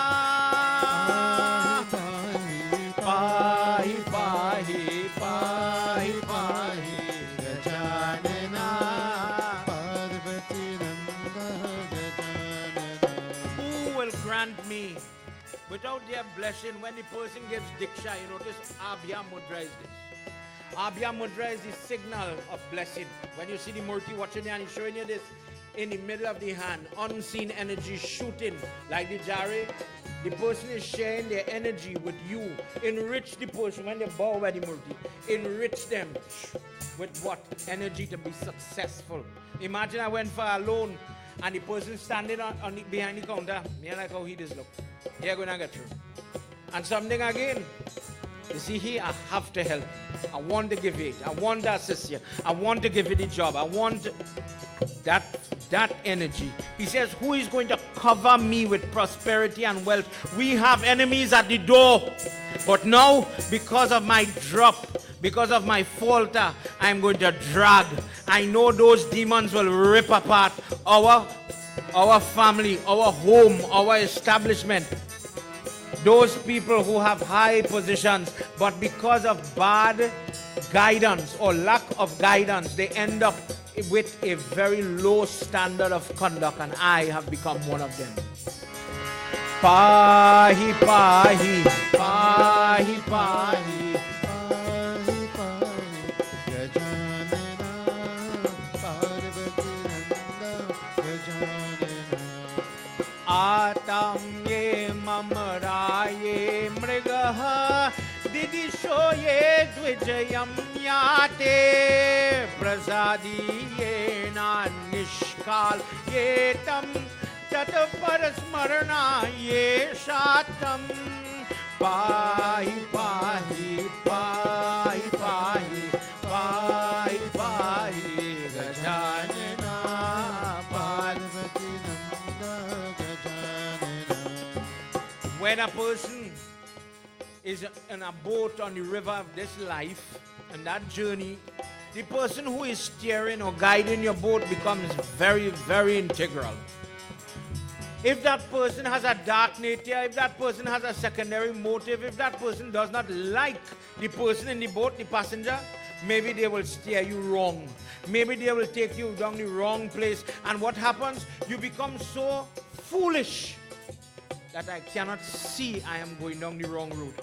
pahi pahi pahi pahi gajanana Parvati Nanda gajanana. who will grant me without their blessing. When the person gives diksha, you notice Abhya Mudra is this. Abhya Mudra is the signal of blessing. When you see the Murti watching there and he's showing you this in the middle of the hand, unseen energy shooting like the jari, the person is sharing their energy with you. Enrich the person when they bow by the Murti. Enrich them with what? Energy to be successful. Imagine I went for a loan and the person standing behind the counter. Me like how he does look. You're going to get through. And something again. You see here, I have to help. I want to give it. I want to assist you. I want to give you the job. I want that energy. He says, who is going to cover me with prosperity and wealth? We have enemies at the door. But now, because of my drop, because of my falter, I'm going to drag. I know those demons will rip apart our family, our home, our establishment. Those people who have high positions, but because of bad guidance or lack of guidance, they end up with a very low standard of conduct, and I have become one of them. Pahi, pahi, pahi, pahi. Pahi pahi gajanana. Parvati Nanda gajanana. Atam ye mamaraye mrigaha didisho ye dvijayam yate prasadi ye na nishkara kal ye tam tat parasmarana ye shatam pahi pahi pahi pahi pahi pahi gajanana Parvati Nanda Gajanana. when a person is in a boat on the river of this life, and that journey, the person who is steering or guiding your boat becomes very, very integral. If that person has a dark nature, if that person has a secondary motive, if that person does not like the person in the boat, the passenger, maybe they will steer you wrong. Maybe they will take you down the wrong place. And what happens? You become so foolish that I cannot see I am going down the wrong route.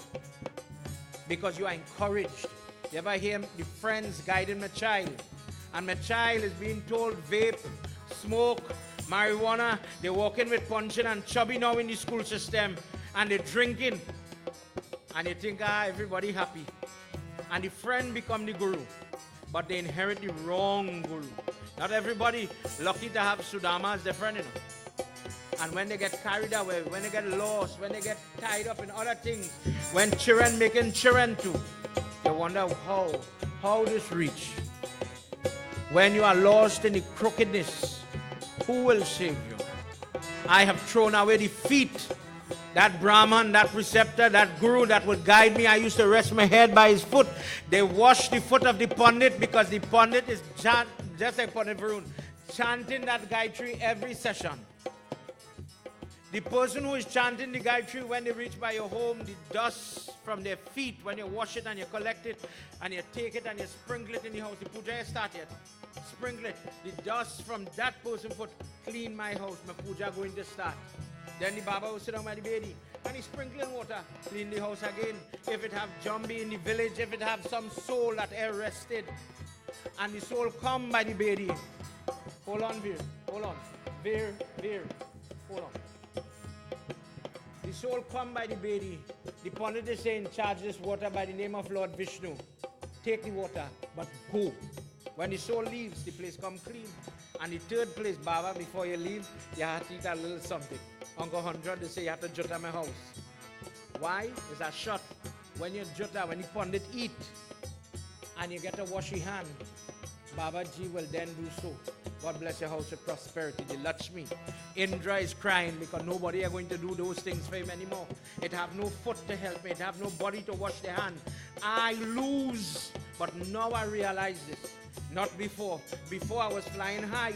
Because you are encouraged. You ever hear the friends guiding my child? And my child is being told vape, smoke, marijuana. They're walking with punching and chubby now in the school system. And they're drinking. And they think, everybody happy. And the friend become the guru. But they inherit the wrong guru. Not everybody lucky to have Sudama as their friend, you know. And when they get carried away, when they get lost, when they get tied up in other things, when children making children too, they wonder how this reach. When you are lost in the crookedness, who will save you? I have thrown away the feet. That Brahman, that preceptor, that guru that would guide me, I used to rest my head by his foot. They wash the foot of the Pandit because the Pandit is just like Pandit Varun, chanting that Gayatri every session. The person who is chanting the Gayatri, when they reach by your home, the dust from their feet, when you wash it and you collect it and you take it and you sprinkle it in the house, the puja has started. Sprinkle it. The dust from that person's foot clean my house. My puja going to start. Then the Baba will sit down by the baby and he sprinkling water, clean the house again. If it have Jambi in the village, if it have some soul that arrested, and the soul come by the baby. Hold on, Veer. Hold on. Veer. Hold on. The soul come by the baby. The Pandit is saying, charge this water by the name of Lord Vishnu. Take the water, but go. When the soul leaves, the place come clean. And the third place, Baba, before you leave, you have to eat a little something. Uncle 100, they say you have to jutta my house. Why? It's a shot. When you jutta, when the Pandit eat, and you get to wash your hand, Baba Ji will then do so. God bless your house with prosperity. The Lakshmi. Indra is crying because nobody are going to do those things for him anymore. It have no foot to help me. It have no body to wash the hand. I lose. But now I realize this. Not before. Before I was flying high.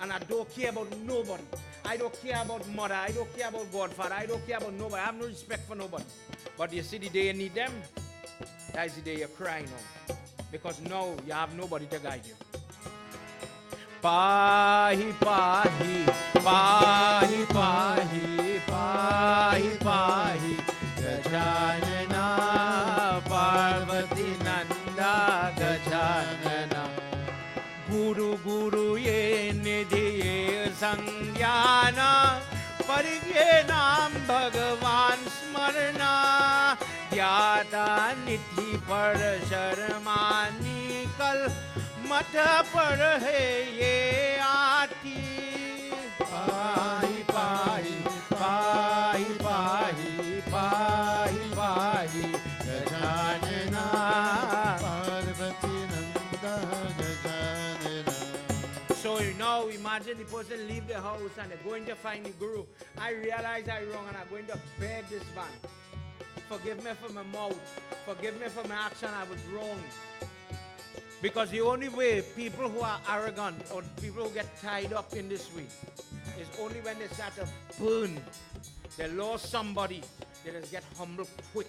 And I don't care about nobody. I don't care about mother. I don't care about Godfather. I don't care about nobody. I have no respect for nobody. But you see the day you need them, that is the day you cry now. Because now you have nobody to guide you. Pahi, pahi, pahi, pahi, pahi, pahi, Gajanana, Parvati Nanda, Gajanana. Guru ye nidhi ye sangyana, parigye naam Bhagwan smarna, Dhyata nidhi par sharmani kal, Mata par hai ye aati. Pahi, pahi, pahi, pahi, pahi, pahi, Gajanana, Parvati Nanda Gajanana. So now imagine the person leave the house and they're going to find the guru. I realize I'm wrong and I'm going to beg this man. Forgive me for my mouth. Forgive me for my action. I was wrong. Because the only way people who are arrogant or people who get tied up in this way is only when they start to burn. They lost somebody. They just get humble quick.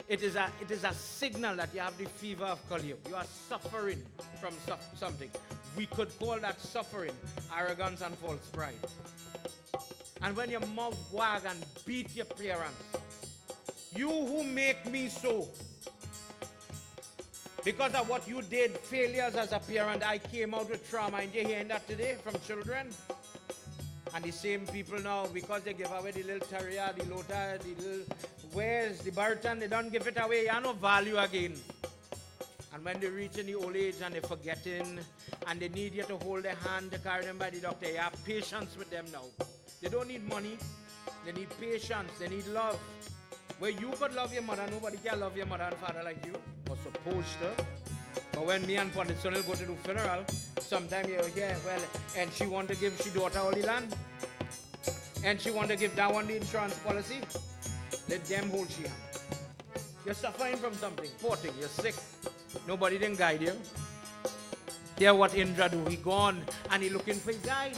It is a signal that you have the fever of Kali. You are suffering from something. We could call that suffering arrogance and false pride. And when your mouth wag and beat your parents, you who make me so, because of what you did, failures as a parent, I came out with trauma. And you're hearing that today from children? And the same people now, because they give away the little taria, the lota, the little wares, the barton, they don't give it away. You have no value again. And when they reach in the old age and they're forgetting, and they need you to hold their hand to carry them by the doctor, you have patience with them now. They don't need money. They need patience. They need love. Where you could love your mother, nobody can love your mother and father like you, or supposed to. But when me and Pandit Sunil go to do funeral, sometimes you hear, well, and she want to give she daughter all the land, and she want to give that one the insurance policy. Let them hold she hand. You're suffering from something, poor thing, you're sick. Nobody didn't guide you. Hear what Indra do. He gone and he looking for his guide.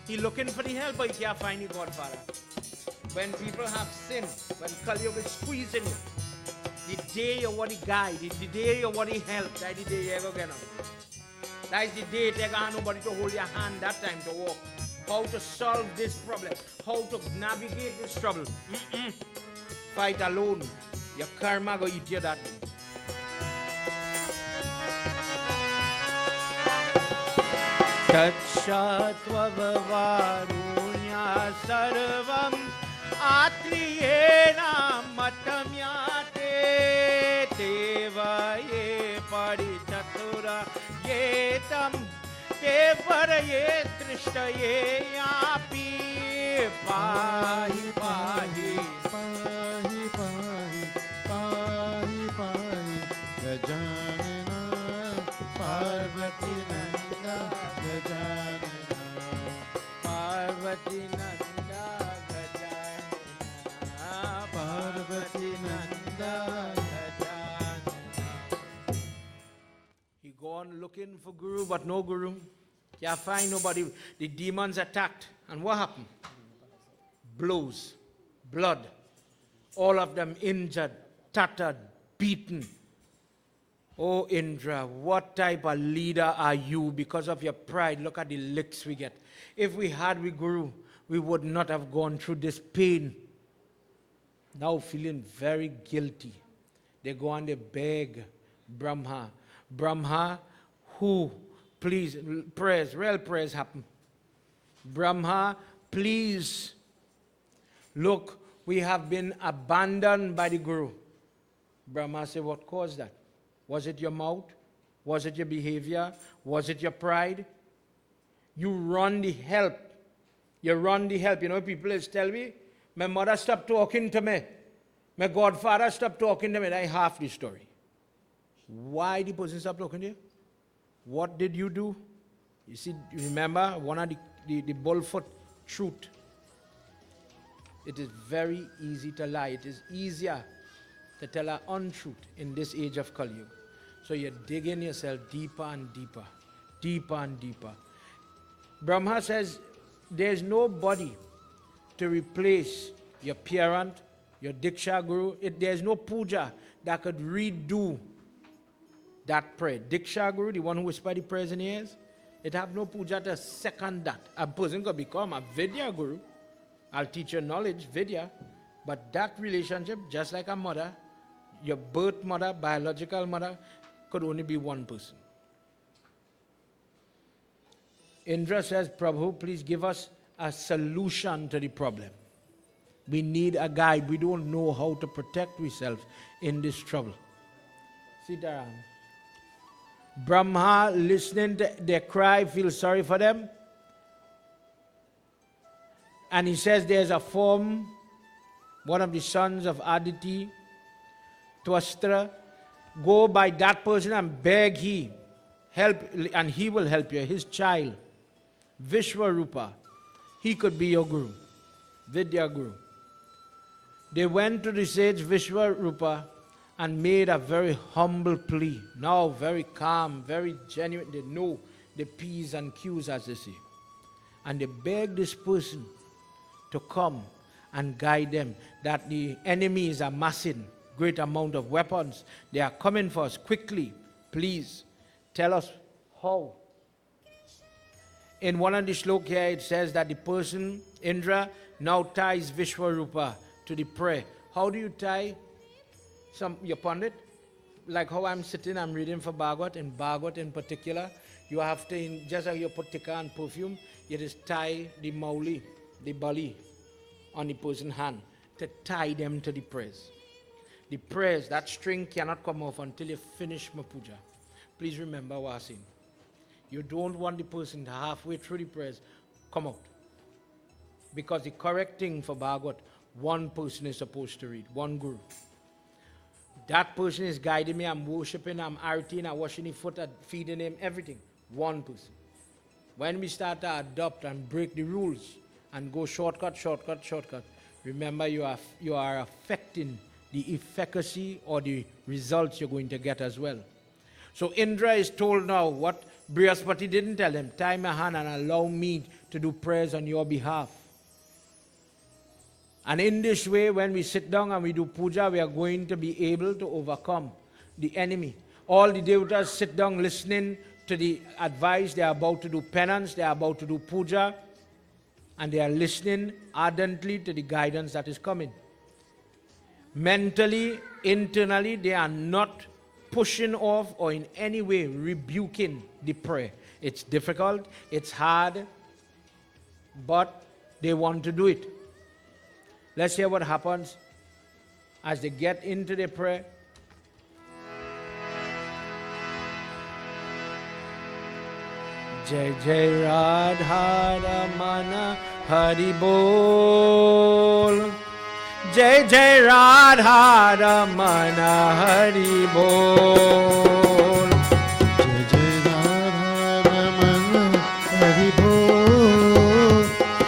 He looking for the help, but he can't find the Godfather. When people have sin, when Kali Yuga is squeezing you, the day you want the guide, the day you want the help, that's the day you ever get on. That's the day you take nobody to hold your hand that time to walk. How to solve this problem, how to navigate this trouble. Fight alone. Your karma go eat you that day. Tatshattvavarunya sarvam atriyena matamyate tevaye parichatura yetam tevaraye trishtaye yapi pahi pahi pahi pahi pahi pahi gajanana parvati nanda gajanana Parvati Nanda Gajanana Parvati Nanda Gajanana. He gone looking for Guru, but no Guru. Can't find nobody. The demons attacked. And what happened? Blows, blood. All of them injured, tattered, beaten. Oh Indra, what type of leader are you? Because of your pride, look at the licks we get. If we had with Guru, we would not have gone through this pain. Now feeling very guilty. They go and they beg Brahma. Brahma, who, please, prayers, real prayers happen. Brahma, please, look, we have been abandoned by the Guru. Brahma said, what caused that? Was it your mouth? Was it your behavior? Was it your pride? You run the help. You run the help. You know, people always tell me, my mother stopped talking to me. My godfather stopped talking to me. That's half the story. Why the person stopped talking to you? What did you do? You see, remember one of the bullfoot truth. It is very easy to lie. It is easier to tell an untruth in this age of Kali Yuga. So you're digging yourself deeper and deeper, deeper and deeper. Brahma says there's nobody to replace your parent, your Diksha Guru. There's no puja that could redo that prayer. Diksha Guru, the one who whispered the prayers in the ears, it have no puja to second that. A person could become a Vidya Guru. I'll teach you knowledge, Vidya. But that relationship, just like a mother, your birth mother, biological mother, could only be one person. Indra says, Prabhu, please give us a solution to the problem. We need a guide. We don't know how to protect ourselves in this trouble. Sitaram. Brahma, listening to their cry, feels sorry for them. And he says there's a form, one of the sons of Aditi, Twastra, go by that person and beg he, help, and he will help you, his child, Vishwarupa. He could be your guru, Vidya Guru. They went to the sage Vishwarupa and made a very humble plea. Now very calm, very genuine. They know the P's and Q's, as they say. And they begged this person to come and guide them, that the enemy is amassing great amount of weapons. They are coming for us quickly. Please tell us how. In one of the shlokas here, it says that the person, Indra, now ties Vishwarupa to the prayer. How do you tie your pandit? Like how I'm sitting, I'm reading for Bhagwat. In Bhagwat in particular, you have to, just like you put tikka and perfume, you just tie the mauli, the bali, on the person's hand to tie them to the prayers. The prayers, that string cannot come off until you finish my puja. Please remember what I'm saying. You don't want the person to halfway through the prayers come out. Because the correct thing for Bhagwat, one person is supposed to read, one guru. That person is guiding me, I'm worshipping, I'm arting, I'm washing his foot, I'm feeding him, everything. One person. When we start to adopt and break the rules and go shortcut, remember you are affecting the efficacy or the results you're going to get as well. So Indra is told now what Brihaspati didn't tell him, tie my hand and allow me to do prayers on your behalf. And in this way, when we sit down and we do puja, we are going to be able to overcome the enemy. All the devatas sit down listening to the advice. They are about to do penance, they are about to do puja, and they are listening ardently to the guidance that is coming. Mentally, internally, they are not pushing off or in any way rebuking the prayer. It's difficult, it's hard, but they want to do it. Let's hear what happens as they get into the prayer. Jai Jai Radha Ramana Hari Bol. Jai Jai Radha Ramana Hari Bol. Jai Jai Radha Ramana Hari Bol.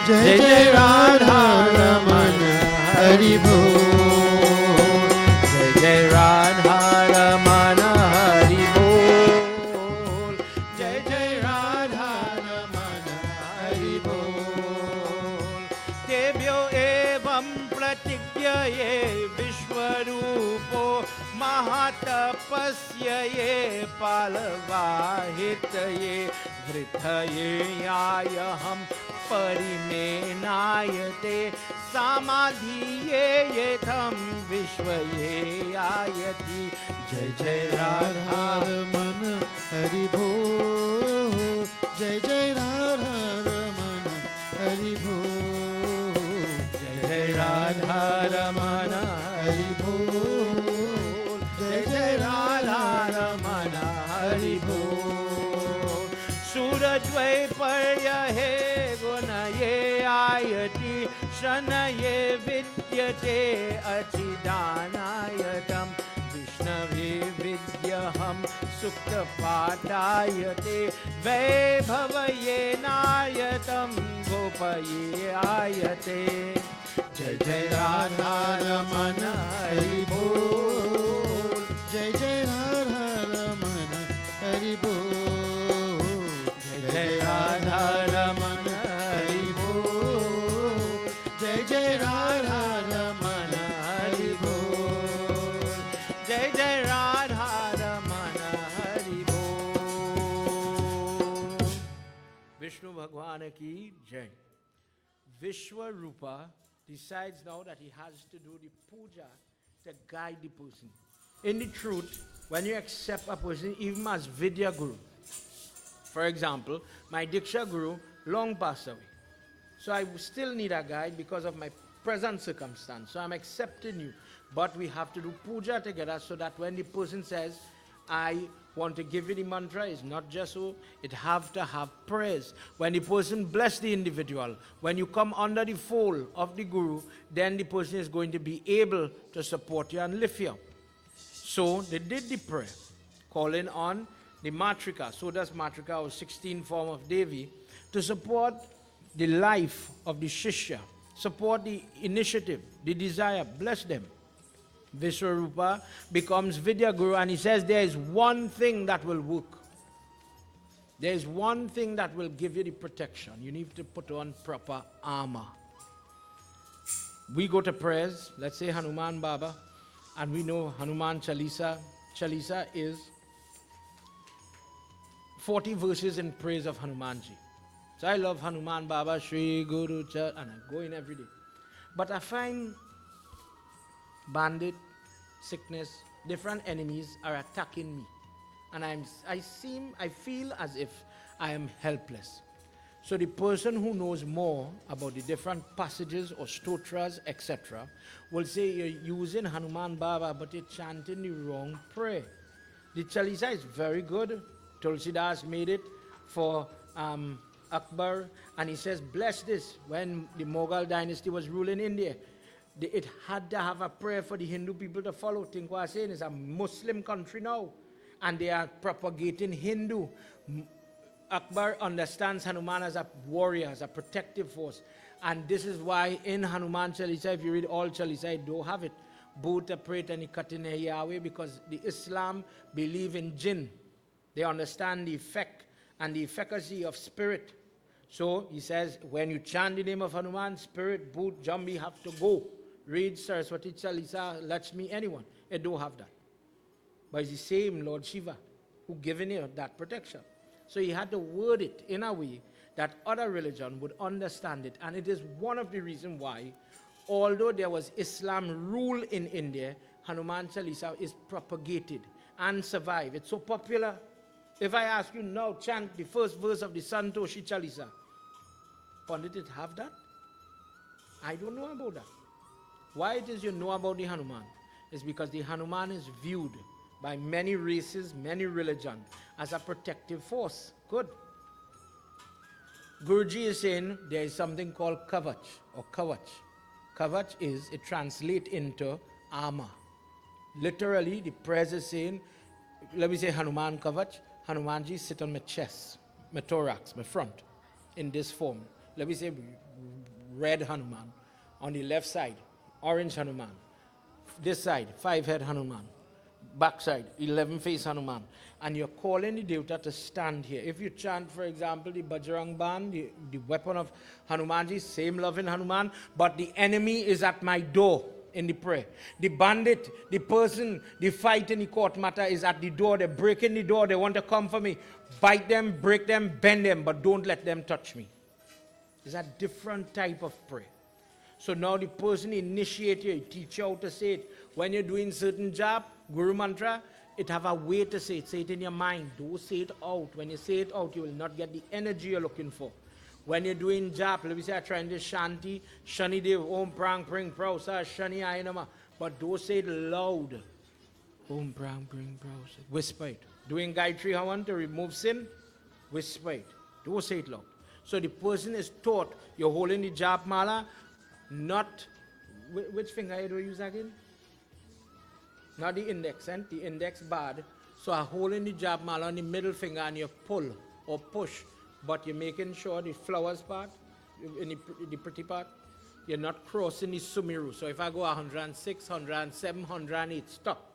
Jai Jai Radha Ramana Hari Bol. Jai Jai Radha Ramana Hari Bol. Jai Jai Radha Ramana Hari Bol. Debyo evam pratigyaye Vishwarupo Mahatapasyaye Palavahitaye Vrithaye Ayaham Parimenayate Samadhiye Yetam Vishwaye Ayati. Jai Jai Radha Ramana Hari Bol. Jai Jai Radha Ramana Hari Bol. Jai Jai Radha Ramana Hari Bol. Jai Jai Radha Ramana Hari Bol. Surajvai Paryahe Gunaye Ayati Shanaye Vidyate Achidanayatam Vishnavi Vidyaham Sukta Patayate Vaibhavaye Nayatam Gopaye Ayate. Jai Jai Radha Ramana Hari Bol. Jai Jai Radha Ramana Hari Bol. Jai Jai Radha Ramana Hari Bol. Jai Jai Radha Ramana Hari Bol. Jai Jai Radha Ramana Hari Bol. Vishnu Bhagwan ki Jai. Vishwarupa decides now that he has to do the puja to guide the person. In the truth, when you accept a person, even as Vidya Guru, for example, my Diksha Guru long passed away. So I still need a guide because of my present circumstance. So I'm accepting you. But we have to do puja together so that when the person says, I want to give you the mantra, it's not just so, it have to have prayers. When the person bless the individual, when you come under the fold of the Guru, then the person is going to be able to support you and lift you up. So they did the prayer, calling on the Matrika, so does Matrika, or 16th form of Devi, to support the life of the Shishya, support the initiative, the desire, bless them. Vishwarupa becomes Vidya Guru, and he says there is one thing that will work. There is one thing that will give you the protection. You need to put on proper armor. We go to prayers, let's say Hanuman Baba, and we know Hanuman Chalisa. Chalisa is 40 verses in praise of Hanumanji. So I love Hanuman Baba, Shri Guru Char, and I go in every day. But I find bandit, sickness, different enemies are attacking me. And I feel as if I am helpless. So the person who knows more about the different passages or stotras, etc., will say you're using Hanuman Baba, but you're chanting the wrong prayer. The Chalisa is very good. Tulsidas made it for Akbar, and he says, bless this. When the Mughal dynasty was ruling India, it had to have a prayer for the Hindu people to follow. Think what I'm saying, it's a Muslim country now, and they are propagating Hindu. Akbar understands Hanuman as a warrior, as a protective force. And this is why in Hanuman Chalisa, if you read all Chalisa, you don't have it. Bhuta, Preta, and Katine Yahweh, because the Islam believe in jinn. They understand the effect and the efficacy of spirit. So he says, when you chant the name of Hanuman, spirit, Bhut, Jambi have to go. Read Saraswati Chalisa, Lakshmi, anyone. It don't have that. But it's the same Lord Shiva who given you that protection. So he had to word it in a way that other religion would understand it. And it is one of the reasons why, although there was Islam rule in India, Hanuman Chalisa is propagated and survived. It's so popular. If I ask you now, chant the first verse of the Santoshi Chalisa, Pandit, it have that? I don't know about that. Why it is you know about the Hanuman is because the Hanuman is viewed by many races, many religions, as a protective force. Good. Guruji is saying there is something called kavach or kavach. Kavach is, it translates into armor. Literally, the prayers is saying, let me say Hanuman kavach, Hanumanji sit on my chest, my thorax, my front, in this form. Let me say red Hanuman. On the left side, orange Hanuman. This side, 5-head Hanuman. Backside, 11-face Hanuman. And you're calling the Devta to stand here. If you chant, for example, the Bajrang Ban, the weapon of Hanumanji, same loving Hanuman, but the enemy is at my door in the prayer. The bandit, the person, the fight in the court matter is at the door. They're breaking the door. They want to come for me. Bite them, break them, bend them, but don't let them touch me. It's a different type of prayer. So now the person initiate you, teach you how to say it. When you're doing certain job, Guru Mantra, it have a way to say it. Say it in your mind. Don't say it out. When you say it out, you will not get the energy you're looking for. When you're doing jap, let me say I try and do Shanti, Shani Dev, Om Prang Pring Prausa, Shani Ainama. But don't say it loud. Om Prang Pring Prausa. Whisper it. Doing Gayatri Havan to remove sin, whisper it. Don't say it loud. So the person is taught, you're holding the jap mala, not, which finger do you use again? Not the index, and the index bad. So I hold in the jab mala on the middle finger and you pull or push, but you're making sure the flowers part, in the pretty part, you're not crossing the sumiru. So if I go 106, 107, 108, stop.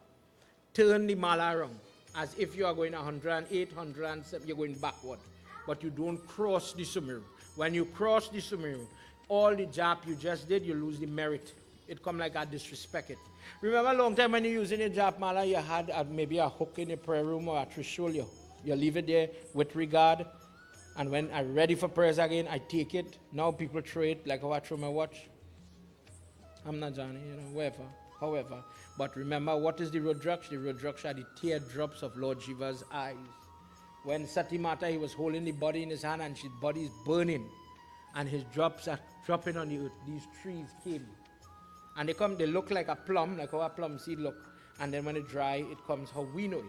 Turn the mala around as if you are going 108, 107, you're going backward. But you don't cross the sumiru. When you cross the sumiru, all the jab you just did, you lose the merit. It come like I disrespect it. Remember a long time when you're using a jap mala, you had maybe a hook in the prayer room or a trishul, you leave it there with regard. And when I'm ready for prayers again, I take it. Now people throw it like how I throw my watch. I'm not Johnny, wherever, however. But remember, what is the Rudraksh? The Rudraksh are the teardrops of Lord Shiva's eyes. When Sati Mata, he was holding the body in his hand and his body is burning. And his drops are dropping on the earth. These trees came. And they look like a plum, like how a plum seed look. And then when it dry, it comes how we know it.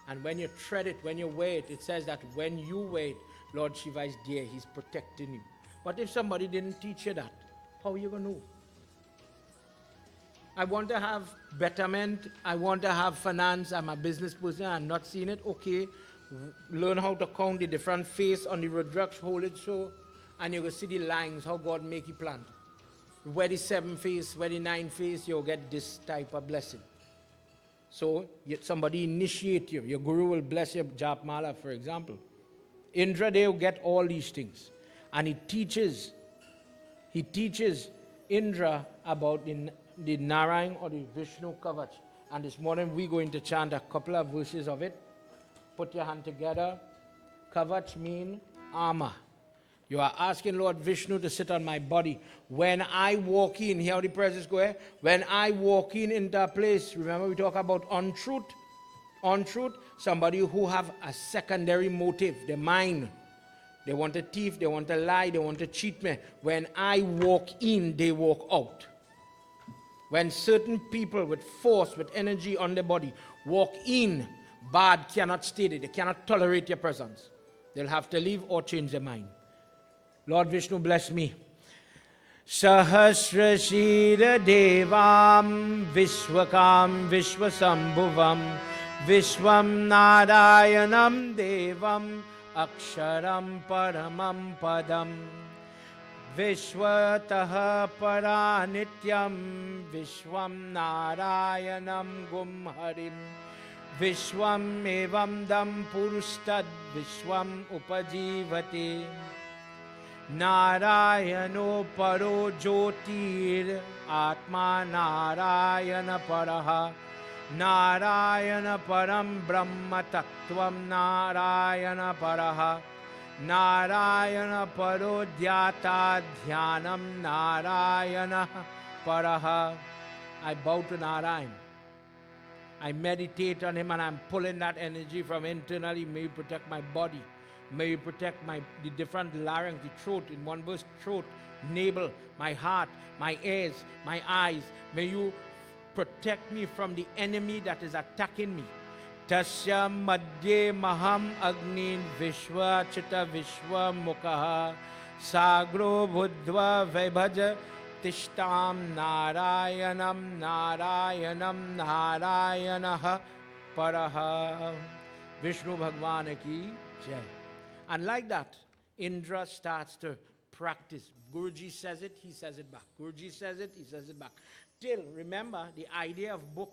And when you tread it, when you wear it, it says that when you wear it, Lord Shiva is there, he's protecting you. But if somebody didn't teach you that, how are you going to know? I want to have betterment, I want to have finance, I'm a business person, I'm not seeing it, okay. Learn how to count the different face on the Rudraksh, hold it so, and you will see the lines, how God make you plant. Where the 7 face, where the 9 face, you'll get this type of blessing. So, somebody initiate you. Your guru will bless your jap mala, for example. Indra, they will get all these things. And he teaches Indra about the Narayan or the Vishnu Kavach. And this morning we're going to chant a couple of verses of it. Put your hand together. Kavach means armor. You are asking Lord Vishnu to sit on my body. When I walk in, here how the prayers go. When I walk into a place, remember we talk about untruth. Untruth, somebody who have a secondary motive, the mind They want to thief, they want to lie, they want to cheat me. When I walk in, they walk out. When certain people with force, with energy on their body walk in, bad cannot stay there. They cannot tolerate your presence. They'll have to leave or change their mind. Lord Vishnu, bless me. Sahasrashira Devam Vishwakam Vishwasambhuvam Vishwam Narayanam Devam Aksharam Paramam Padam Vishwataha Paranityam Vishwam Narayanam Gumharim Vishwam Evam Dam Purustad Vishwam Upajivati Narayano Paro Jyotir Atma Narayana Paraha Narayana Param Brahma Tattvam Narayana Paraha Narayana Paro Dhyata Dhyanam Narayana Paraha. I bow to Narayan. I meditate on him and I'm pulling that energy from internally. May you protect my body. May you protect the different larynx, the throat, in one verse, throat, navel, my heart, my ears, my eyes. May you protect me from the enemy that is attacking me. Tasya madhye maham agnin vishwa chita vishwa mukha sagro buddhva vaibhaja tishtam narayanam narayanam narayanaha paraha. Vishnu Bhagwan ki jai. And like that, Indra starts to practice. Guruji says it, he says it back. Guruji says it, he says it back. Till, remember, the idea of book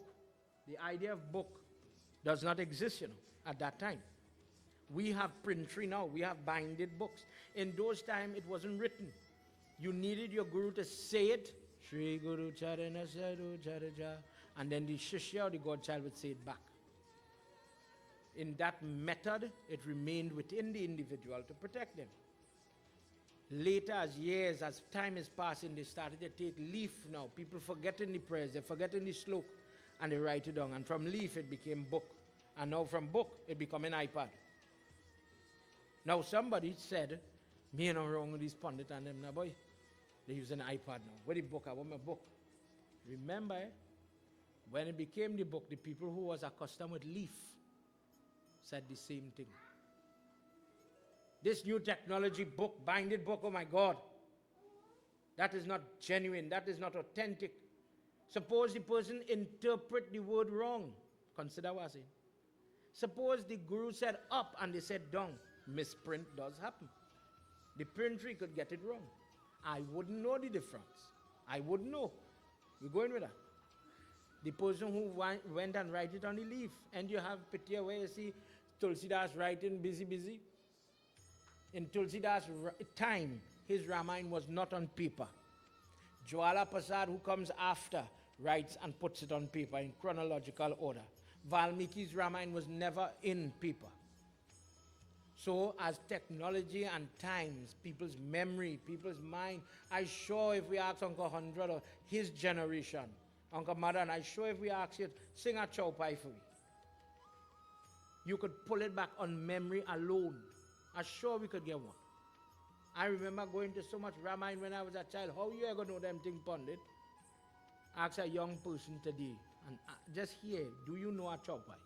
does not exist, at that time. We have printry now, we have binded books. In those times, it wasn't written. You needed your guru to say it, Shri Guru Charana Sadhu Charaja, and then the Shishya or the godchild would say it back. In that method, it remained within the individual to protect them. Later, as time is passing, they started to take leaf now. People forgetting the prayers, they're forgetting the slok, and they write it down. And from leaf, it became book. And now from book, it became an iPad. Now somebody said, me no wrong with these pundit and them now, boy. They use an iPad now. Where the book? I want my book. Remember, when it became the book, the people who was accustomed with leaf said the same thing. This new technology book, binded book, oh my God, that is not genuine, that is not authentic. Suppose the person interpret the word wrong. Consider what I say. Suppose the guru said up and they said down. Misprint does happen. The printer could get it wrong. I wouldn't know the difference. I wouldn't know. We're going with that. The person who went and write it on the leaf, and you have picture where you see Tulsidas writing busy. In Tulsidas' time, his Ramayana was not on paper. Jwala Prasad, who comes after, writes and puts it on paper in chronological order. Valmiki's Ramayana was never in paper. So as technology and times, people's memory, people's mind, I sure if we ask Uncle 100 or his generation, Uncle Madan, I sure if we ask you, sing a chaupai for me. You could pull it back on memory alone. I'm sure we could get one. I remember going to so much Ramayana when I was a child. How you ever know them things, Pandit? Ask a young person today, and just hear, do you know a chaupai?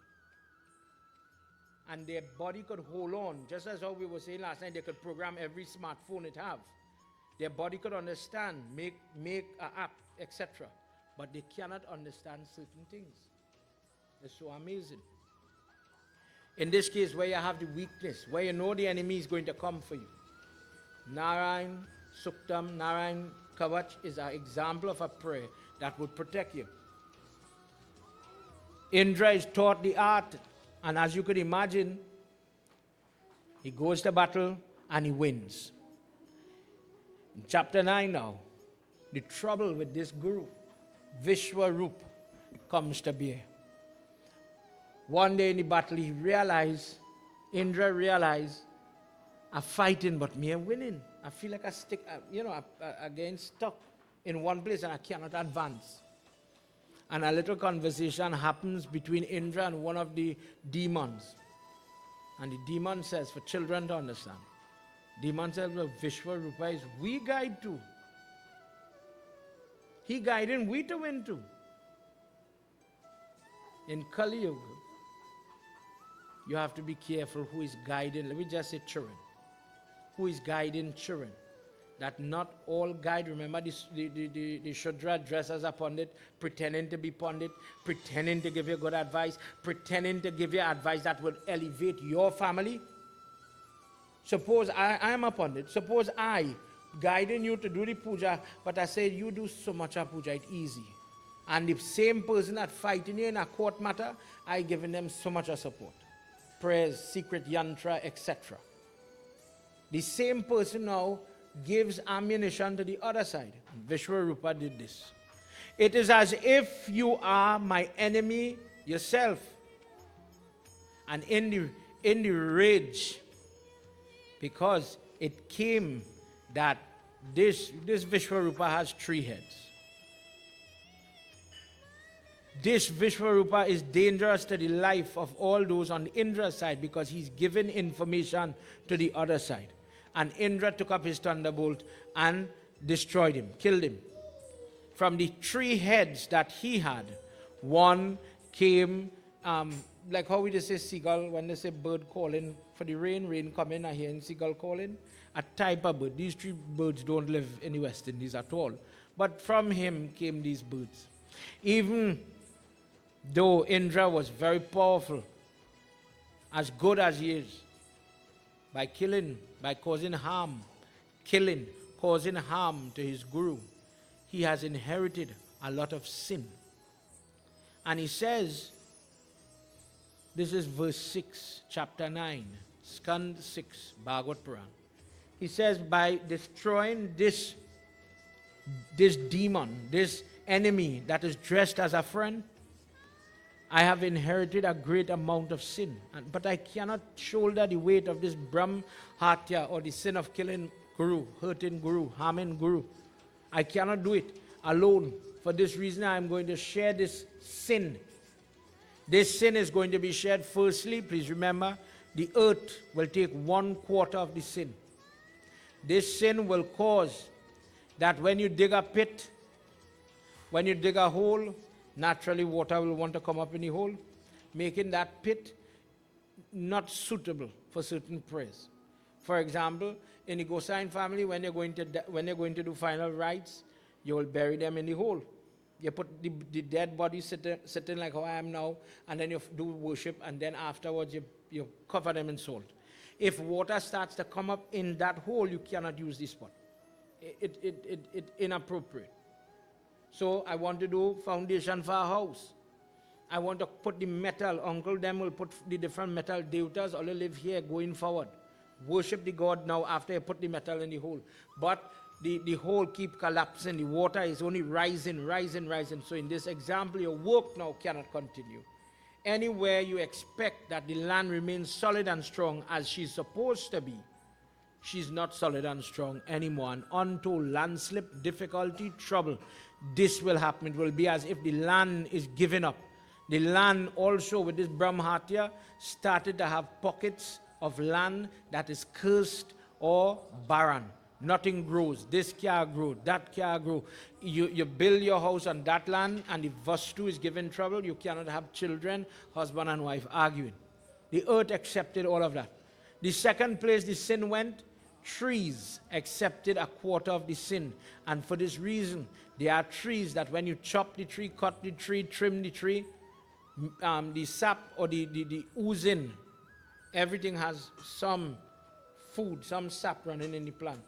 And their body could hold on, just as how we were saying last night, they could program every smartphone it have. Their body could understand, make an app, etc. But they cannot understand certain things. It's so amazing. In this case, where you have the weakness, where you know the enemy is going to come for you. Narayan Suktam, Narayan Kavach is an example of a prayer that would protect you. Indra is taught the art, and as you could imagine, he goes to battle and he wins. In chapter 9 now, the trouble with this guru, Vishwarup, comes to bear. One day in the battle, Indra realized, I'm fighting, but me I'm winning. I feel like I'm getting stuck in one place and I cannot advance. And a little conversation happens between Indra and one of the demons. And the demon says, for children to understand, Demon says, well, Vishwarupa is we guide too. He guiding we to win too. In Kali Yuga, you have to be careful who is guiding. Let me just say children. Who is guiding children? That not all guide. Remember the Shudra dress as a pundit, pretending to be pundit, pretending to give you good advice, pretending to give you advice that will elevate your family. Suppose I am a pundit. Suppose I guiding you to do the puja, but I say you do so much of puja, it's easy. And the same person that fighting you in a court matter, I giving them so much of support. Prayers, secret yantra, etc. The same person now gives ammunition to the other side. Vishwarupa did this. It is as if you are my enemy yourself. And in the rage, because it came that this Vishwarupa has 3 heads. This Vishwarupa is dangerous to the life of all those on the Indra side because he's given information to the other side. And Indra took up his thunderbolt and destroyed him, killed him. From the 3 heads that he had, one came, like how we just say seagull, when they say bird calling for the rain coming, I hear seagull calling. A type of bird. These 3 birds don't live in the West Indies at all. But from him came these birds. Even though Indra was very powerful, as good as he is, by killing, by causing harm, causing harm to his guru, he has inherited a lot of sin. And he says, this is verse 6, chapter 9, Skand 6, Bhagwat Puran. He says, by destroying this demon, this enemy that is dressed as a friend, I have inherited a great amount of sin. But I cannot shoulder the weight of this Brahm Hatya or the sin of killing Guru, hurting Guru, harming Guru. I cannot do it alone. For this reason, I am going to share this sin. This sin is going to be shared firstly. Please remember, the earth will take 1/4 of the sin. This sin will cause that when you dig a pit, when you dig a hole, naturally water will want to come up in the hole, making that pit not suitable for certain prayers. For example, in the Gosain family, when you're going to do final rites, you will bury them in the hole. You put the dead body sitting like how I am now, and then you do worship, and then afterwards you cover them in salt. If water starts to come up in that hole, you cannot use this spot. It's inappropriate. So I want to do foundation for a house. I want to put the metal. Uncle them will put the different metal devatas. All live here going forward. Worship the God now after you put the metal in the hole. But the hole keep collapsing. The water is only rising. So in this example, your work now cannot continue. Anywhere you expect that the land remains solid and strong as she's supposed to be, she's not solid and strong anymore. An untold landslip, difficulty, trouble. This will happen. It will be as if the land is given up. The land also with this Brahmatya started to have pockets of land that is cursed or barren. Nothing grows. This can't grow. That can't grow. You build your house on that land and the Vastu is given trouble. You cannot have children, husband and wife arguing. The earth accepted all of that. The second place the sin went, trees accepted 1/4 of the sin. And for this reason, there are trees that when you chop the tree, cut the tree, trim the tree, the sap or the oozing, everything has some food, some sap running in the plant.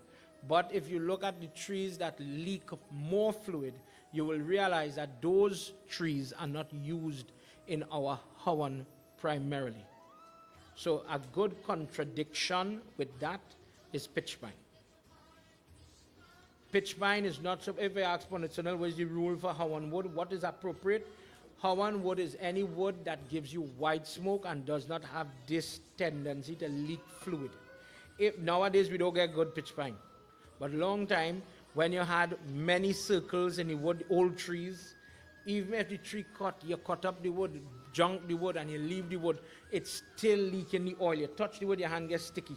But if you look at the trees that leak more fluid, you will realize that those trees are not used in our Havan primarily. So a good contradiction with that is pitch pine. Pitch pine is not, so if I ask Pundit, what is the rule for Havan wood? What is appropriate? Havan wood is any wood that gives you white smoke and does not have this tendency to leak fluid. If nowadays we don't get good pitch pine. But long time, when you had many circles in the wood, old trees, even if the tree cut, you cut up the wood, junk the wood, and you leave the wood, it's still leaking the oil. You touch the wood, your hand gets sticky.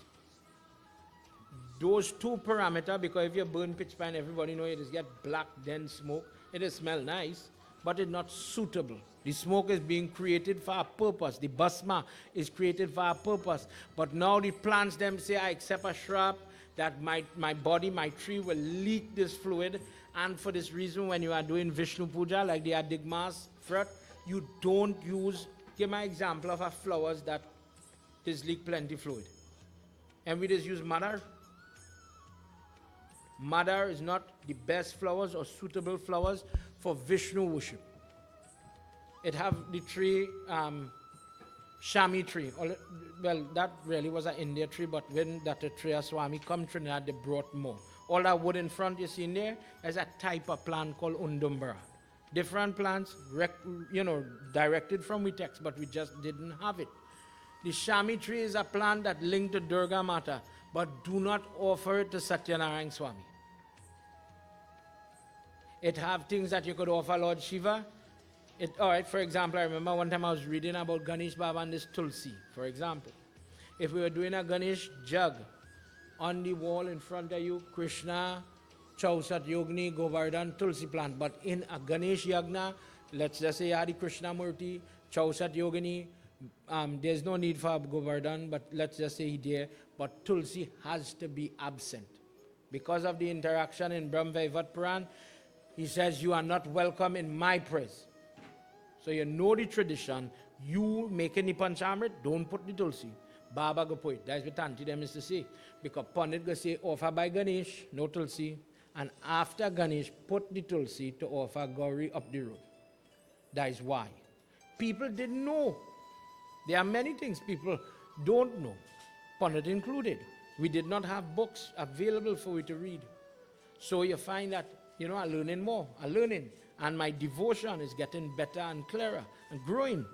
Those two parameters, because if you burn pitch pine, everybody know it is get black, dense smoke. It is smell nice, but it's not suitable. The smoke is being created for a purpose. The basma is created for a purpose. But now the plants them say, I accept a shrub that my body, my tree will leak this fluid. And for this reason, when you are doing Vishnu Puja, like the Adigmas fruit, you don't use, give my example of a flowers that is leak plenty fluid. And we just use madar. Madar is not the best flowers or suitable flowers for Vishnu worship. It have the tree, Shami tree. Well, that really was an India tree, but when that Triya Swami come Trinidad, they brought more. All that wood in front you see in there is a type of plant called Undumbara. Different plants, directed from we text, but we just didn't have it. The Shami tree is a plant that linked to Durga Mata, but do not offer it to Satyanarayana Swami. It have things that you could offer Lord Shiva. All right, for example, I remember one time I was reading about Ganesh Baba and this Tulsi, for example. If we were doing a Ganesh jug, on the wall in front of you, Krishna, Chausat Yogni, Govardhan, Tulsi plant. But in a Ganesh Yagna, let's just say Adi Krishna Murti, Chausat Yogini, there's no need for Govardhan, but let's just say there. But Tulsi has to be absent. Because of the interaction in Bhagwat Puran, he says, you are not welcome in my praise. So you know the tradition, you make any panchamrit, don't put the Tulsi. Baba go put it. That's what Tanti them is to say. Because Pandit go say, offer by Ganesh, no Tulsi. And after Ganesh, put the Tulsi to offer Gauri up the road. That is why. People didn't know. There are many things people don't know, Pandit included. We did not have books available for you to read. So you find that, I'm learning more, I'm learning. And my devotion is getting better and clearer and growing.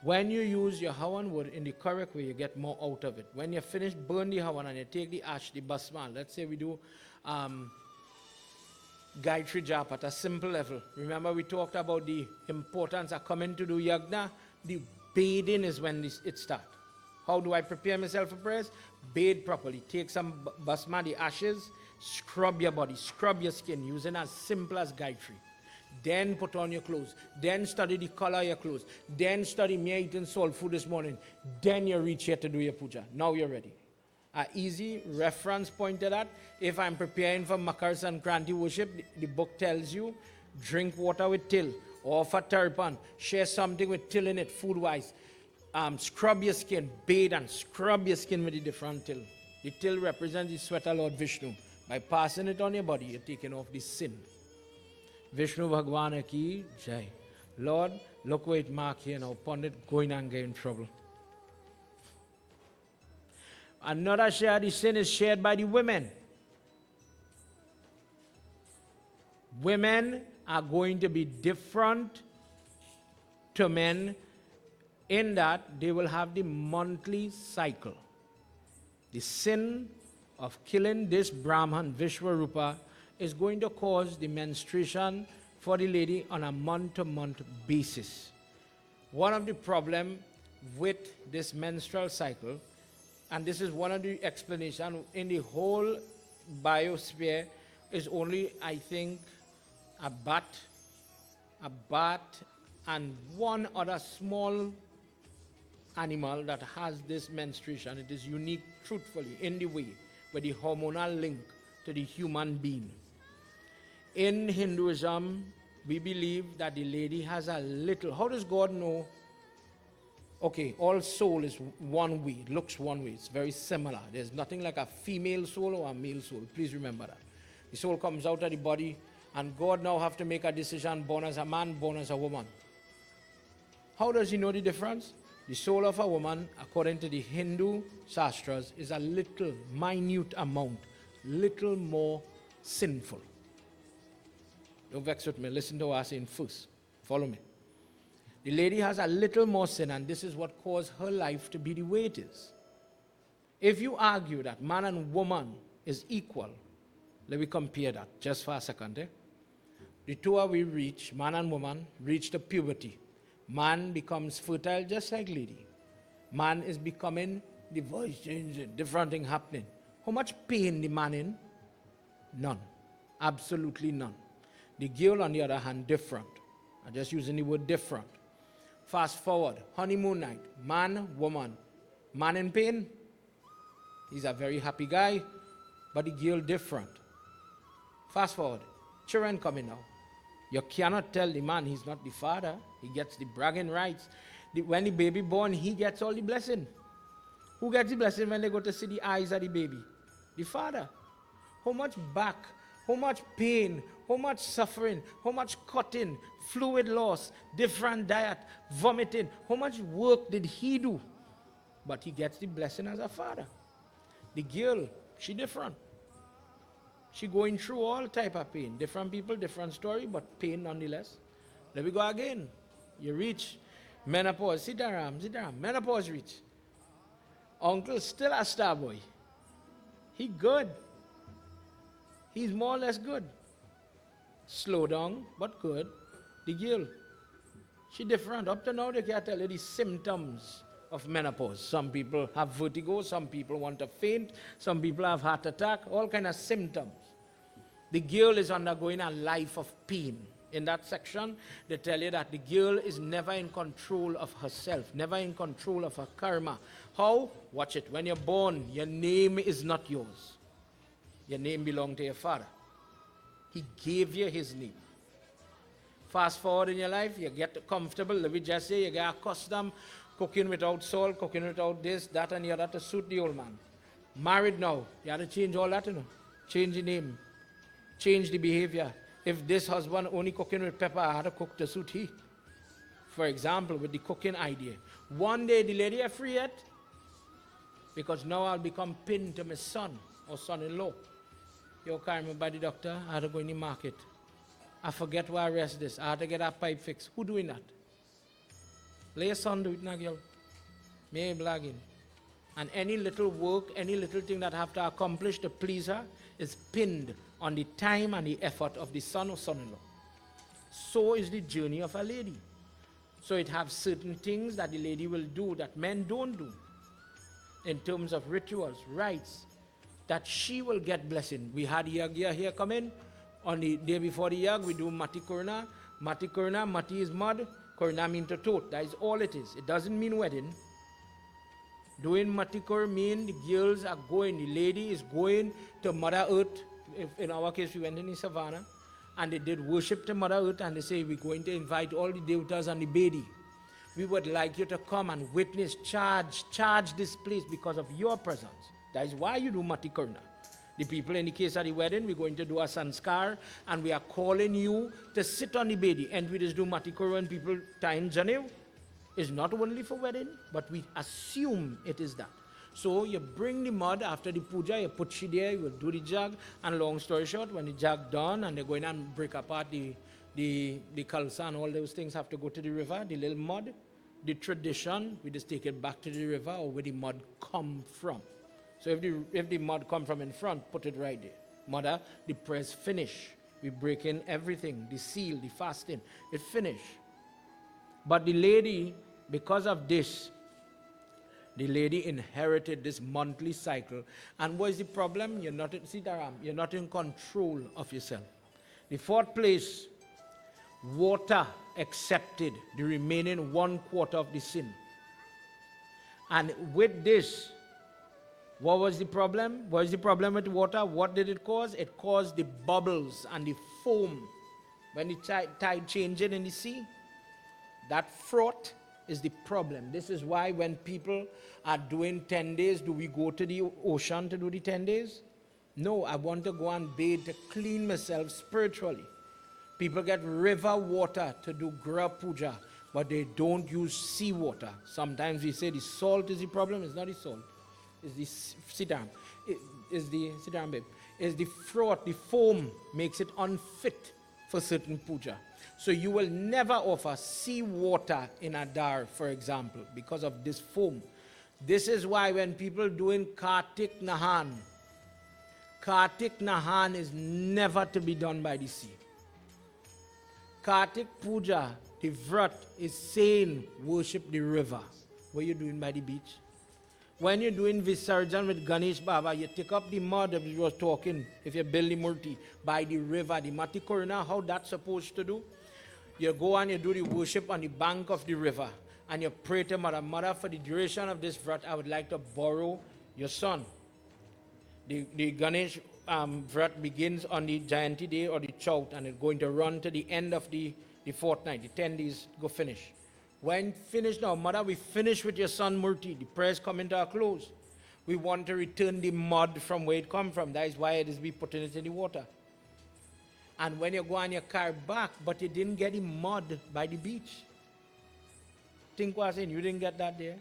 When you use your Hawan wood in the correct way, you get more out of it. When you finish, burn the Hawan and you take the ash, the basma. Let's say we do Gayatri Japa at a simple level. Remember we talked about the importance of coming to do Yagna. The bathing is when it starts. How do I prepare myself for prayers? Bathe properly. Take some basma, the ashes, scrub your body, scrub your skin, using as simple as Gayatri. Then put on your clothes. Then study the color of your clothes. Then study me eating salt food this morning. Then you reach here to do your puja. Now you're ready. An easy reference point to that. If I'm preparing for Makar Sankranti worship, the book tells you, drink water with till, offer tarpan, share something with till in it, food-wise. Scrub your skin, bathe and scrub your skin with the different till. The till represents the sweat of Lord Vishnu. By passing it on your body, you're taking off the sin. Vishnu Bhagwan ki jai. Lord, look where it mark here now. Pandit going and getting trouble. Another share of the sin is shared by the women. Women are going to be different to men in that they will have the monthly cycle. The sin of killing this Brahman, Vishwarupa, is going to cause the menstruation for the lady on a month-to-month basis. One of the problems with this menstrual cycle, and this is one of the explanations in the whole biosphere, is only, I think, a bat, and one other small animal that has this menstruation. It is unique, truthfully, in the way with the hormonal link to the human being. In Hinduism, we believe that the lady has a little. How does God know? Okay, all soul is one way, looks one way. It's very similar. There's nothing like a female soul or a male soul. Please remember that. The soul comes out of the body, and God now have to make a decision, born as a man, born as a woman. How does he know the difference? The soul of a woman, according to the Hindu Shastras, is a little, minute amount, little more sinful. Don't vex with me. Listen to what I'm saying first. Follow me. The lady has a little more sin, and this is what caused her life to be the way it is. If you argue that man and woman is equal, let me compare that just for a second. The two of we reach, man and woman, reach the puberty. Man becomes fertile just like lady. Man is becoming the voice changing, different thing happening. How much pain the man in? None. Absolutely none. The girl, on the other hand, different. I'm just using the word different. Fast forward, honeymoon night, man, woman. Man in pain, he's a very happy guy, but the girl different. Fast forward, children coming now. You cannot tell the man he's not the father. He gets the bragging rights. When the baby born, he gets all the blessing. Who gets the blessing when they go to see the eyes of the baby? The father. How much back, how much pain, how much suffering, how much cutting, fluid loss, different diet, vomiting, how much work did he do? But he gets the blessing as a father. The girl, she different. She going through all type of pain. Different people, different story, but pain nonetheless. There we go again. You reach menopause. Sit down, menopause reach. Uncle still a star boy. He good. He's more or less good. Slow down, but good. The girl, she different. Up to now, they can't tell you the symptoms of menopause. Some people have vertigo, some people want to faint, some people have heart attack, all kind of symptoms. The girl is undergoing a life of pain. In that section, they tell you that the girl is never in control of herself, never in control of her karma. How? Watch it. When you're born, your name is not yours. Your name belongs to your father. He gave you his name. Fast forward in your life, you get comfortable. Let me just say, you get accustomed cooking without salt, cooking without this, that, and the other to suit the old man. Married now, you have to change all that, Change the name, change the behavior. If this husband only cooking with pepper, I had to cook to suit he. For example, with the cooking idea. One day the lady are free yet, because now I'll become pinned to my son or son-in-law. You carry me by the doctor, I had to go in the market. I forget where I rest this. I had to get a pipe fixed. Who doing that? Let your son do it now, girl. Me blagging. And any little work, any little thing that I have to accomplish to please her is pinned on the time and the effort of the son or son-in-law. So is the journey of a lady. So it has certain things that the lady will do that men don't do. In terms of rituals, rites, that she will get blessing. We had Yagna here come in. On the day before the Yag, we do Mati Kurna. Mati Kurna, Mati is mud. Kurna means to tote. That is all it is. It doesn't mean wedding. Doing Mati Kur means the girls are going, the lady is going to Mother Earth. If in our case, we went in the savannah, and they did worship to Mother Earth, and they say, we're going to invite all the devatas and the Bedi. We would like you to come and witness, charge this place because of your presence. That is why you do Mati Kurna. The people in the case of the wedding, we're going to do a sanskar, and we are calling you to sit on the Bedi. And we just do Mati Kurna when people time Janev. It's not only for wedding, but we assume it is that. So you bring the mud after the puja, you put she there, you will do the jug, and long story short, when the jug done and they're going and break apart the kalsa and all those things have to go to the river, the little mud, the tradition, we just take it back to the river or where the mud come from. So if the mud come from in front, put it right there. Mother, the prayers finish. We break in everything, the seal, the fasting, it finish. But the lady, because of this, the lady inherited this monthly cycle. And what is the problem? You're not in control of yourself. The fourth place, water accepted the remaining 1/4 of the sin. And with this, what was the problem? What is the problem with water? What did it cause? It caused the bubbles and the foam. When the tide changing in the sea, that froth is the problem. This is why when people are doing 10 days, do we go to the ocean to do the 10 days? No, I want to go and bathe to clean myself spiritually. People get river water to do Gra Puja, but they don't use seawater. Sometimes we say the salt is the problem. It's not the salt. It's the siddham. It's the siddham, babe. It's the froth, the foam makes it unfit for certain puja. So you will never offer seawater in a dar, for example, because of this foam. This is why when people doing Kartik Nahan is never to be done by the sea. Kartik Puja, the vrat, is saying worship the river. What are you doing by the beach? When you're doing Visarjan with Ganesh Baba, you take up the mud that we was talking, if you build the murti, by the river, the Mati Koruna, how that's supposed to do? You go and you do the worship on the bank of the river, and you pray to Mother, Mother, for the duration of this vrat, I would like to borrow your son. The Ganesh vrat begins on the Jayanti day or the Chout, and it's going to run to the end of the fortnight, the 10 days go finish. When finished now, Mother, we finish with your son Murti. The prayers coming to a close. We want to return the mud from where it come from. That is why it is we putting it in the water. And when you go on your car back, but you didn't get the mud by the beach. Think what I'm saying, you didn't get that there.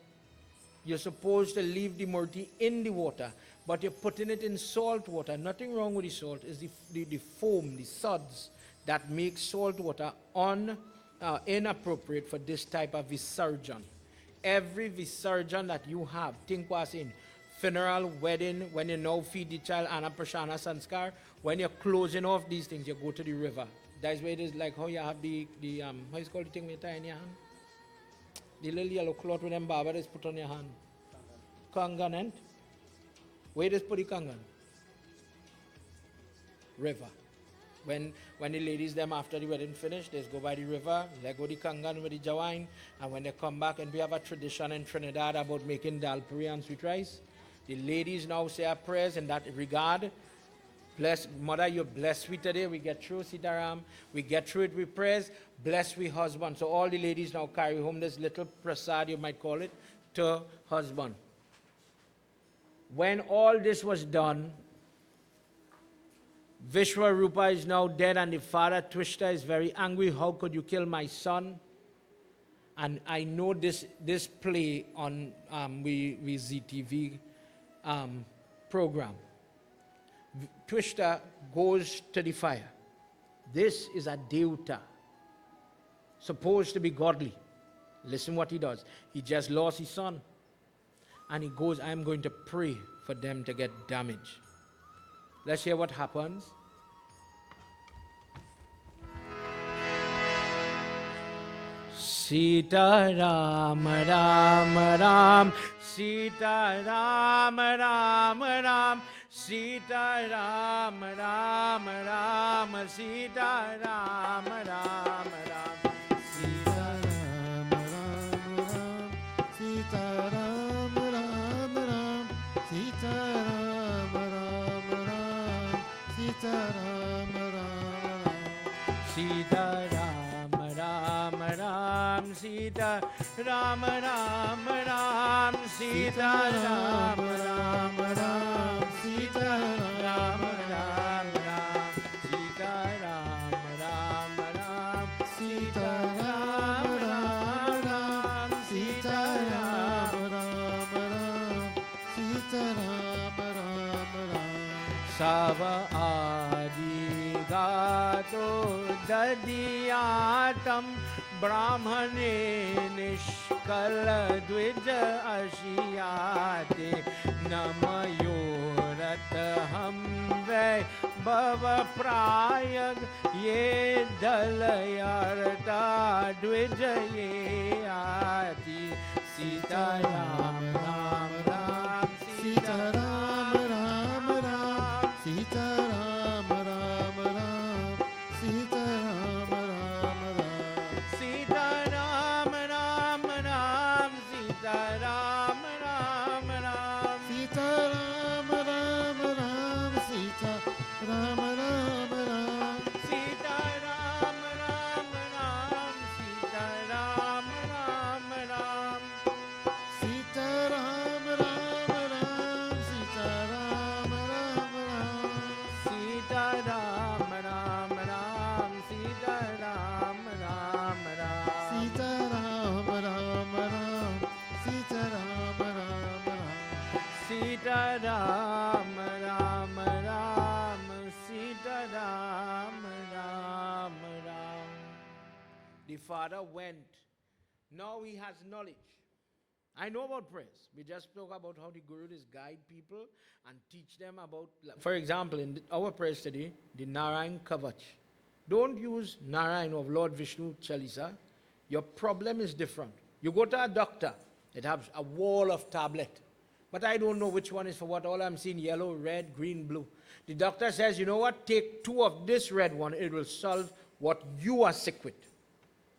You're supposed to leave the Murti in the water, but you're putting it in salt water. Nothing wrong with the salt. It's the foam, the suds, that makes salt water inappropriate for this type of Visarjan. Every Visarjan that you have, think what's in funeral, wedding, when you now feed the child, Anaprashana Sanskar, when you're closing off these things, you go to the river. That's where it is like how you have the how is it called the thing you tie in your hand? The little yellow cloth with them Baba is put on your hand. Kangan, and where does put the Kangan? River. When the ladies them after the wedding finish, they go by the river, they go the Kangan with the Jawain, and when they come back, and we have a tradition in Trinidad about making dal puri and sweet rice. The ladies now say our prayers in that regard. Bless, Mother, you're blessed with today. We get through Sitaram. We get through it with prayers. Bless with husband. So all the ladies now carry home this little prasad, you might call it, to husband. When all this was done, Vishwarupa is now dead, and the father, Twishta, is very angry. How could you kill my son? And I know this play on ZTV program. Twishta goes to the fire. This is a Devta, supposed to be godly. Listen what he does. He just lost his son. And he goes, I'm going to pray for them to get damaged. Let's hear what happens. Sita Ram Ram Ram, Sita Ram Ram Ram, Sita Ram Ram Ram, Sita Ram Ram Ram. Sita Ram Ram Ram, Sita Ram Ram Ram, Sita Ram Ram Ram, Sita Ram Ram Ram. Sita Ram Ram Ram, Sita Ram Ram Ram, Sita Ram Ram Ram, Sita Ram Ram Ram, Sita Ram Ram Ram, Sita Ram Ram Ram, Sita Ram Ram Ram, Sita Ram Ram Ram. Sava Adi Gato Dadiyatam Brahmane Nishkala Dvija Ashiyate Namayorat Hamve Bhava Prayag Ye Dalayarta Dvija Ye Ati Sita Ram Ram Ram Sita Ram Ram Ram, Sita Ram Ram Ram, Sita Ram Ram Ram. Sita Ram Ram Ram, Sita Ram Ram Ram. Sita Ram Ram Ram, Sita Ram Ram Ram. Sita Ram Ram Ram, Sita Ram Ram Ram. Sita Ram Ram Ram, Sita Ram Ram Ram. Sita Ram Ram Ram, Sita Ram Ram Ram. Sita Ram Ram Ram, Sita Ram Ram Ram. Sita Ram Ram Ram, Sita Ram Ram Ram. The father went. Now he has knowledge. I know about prayers. We just spoke about how the Guru is guide people and teach them about, for example, in our prayers today, the Narayan Kavach. Don't use Narayan of Lord Vishnu Chalisa. Your problem is different. You go to a doctor, it has a wall of tablet. But I don't know which one is for what. All I'm seeing yellow, red, green, blue. The doctor says, you know what? Take 2 of this red one. It will solve what you are sick with.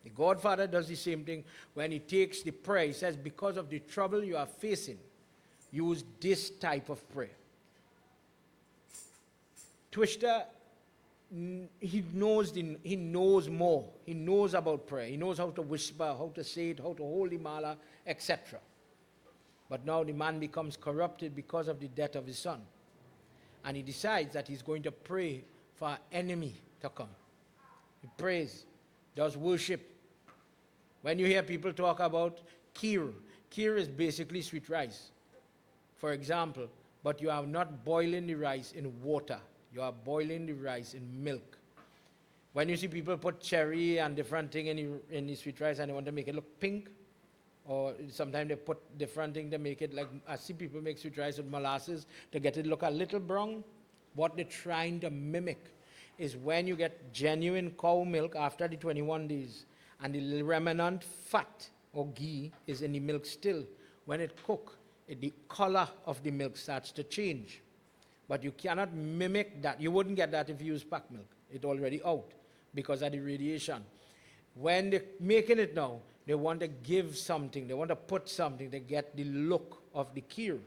The Godfather does the same thing when he takes the prayer. He says, because of the trouble you are facing, use this type of prayer. Twister, he knows more. He knows about prayer. He knows how to whisper, how to say it, how to hold the mala, etc. But now the man becomes corrupted because of the death of his son. And he decides that he's going to pray for our enemy to come. He prays, does worship. When you hear people talk about kheer, kheer is basically sweet rice, for example, but you are not boiling the rice in water. You are boiling the rice in milk. When you see people put cherry and different thing in the sweet rice and they want to make it look pink, or sometimes they put different things to make it like, I see people make sweet rice with molasses to get it look a little brown. What they're trying to mimic is when you get genuine cow milk after the 21 days and the remnant fat or ghee is in the milk still. When it cooks, the color of the milk starts to change. But you cannot mimic that. You wouldn't get that if you use packed milk. It's already out because of the radiation. When they're making it now, they want to give something. They want to put something to get the look of the kheer.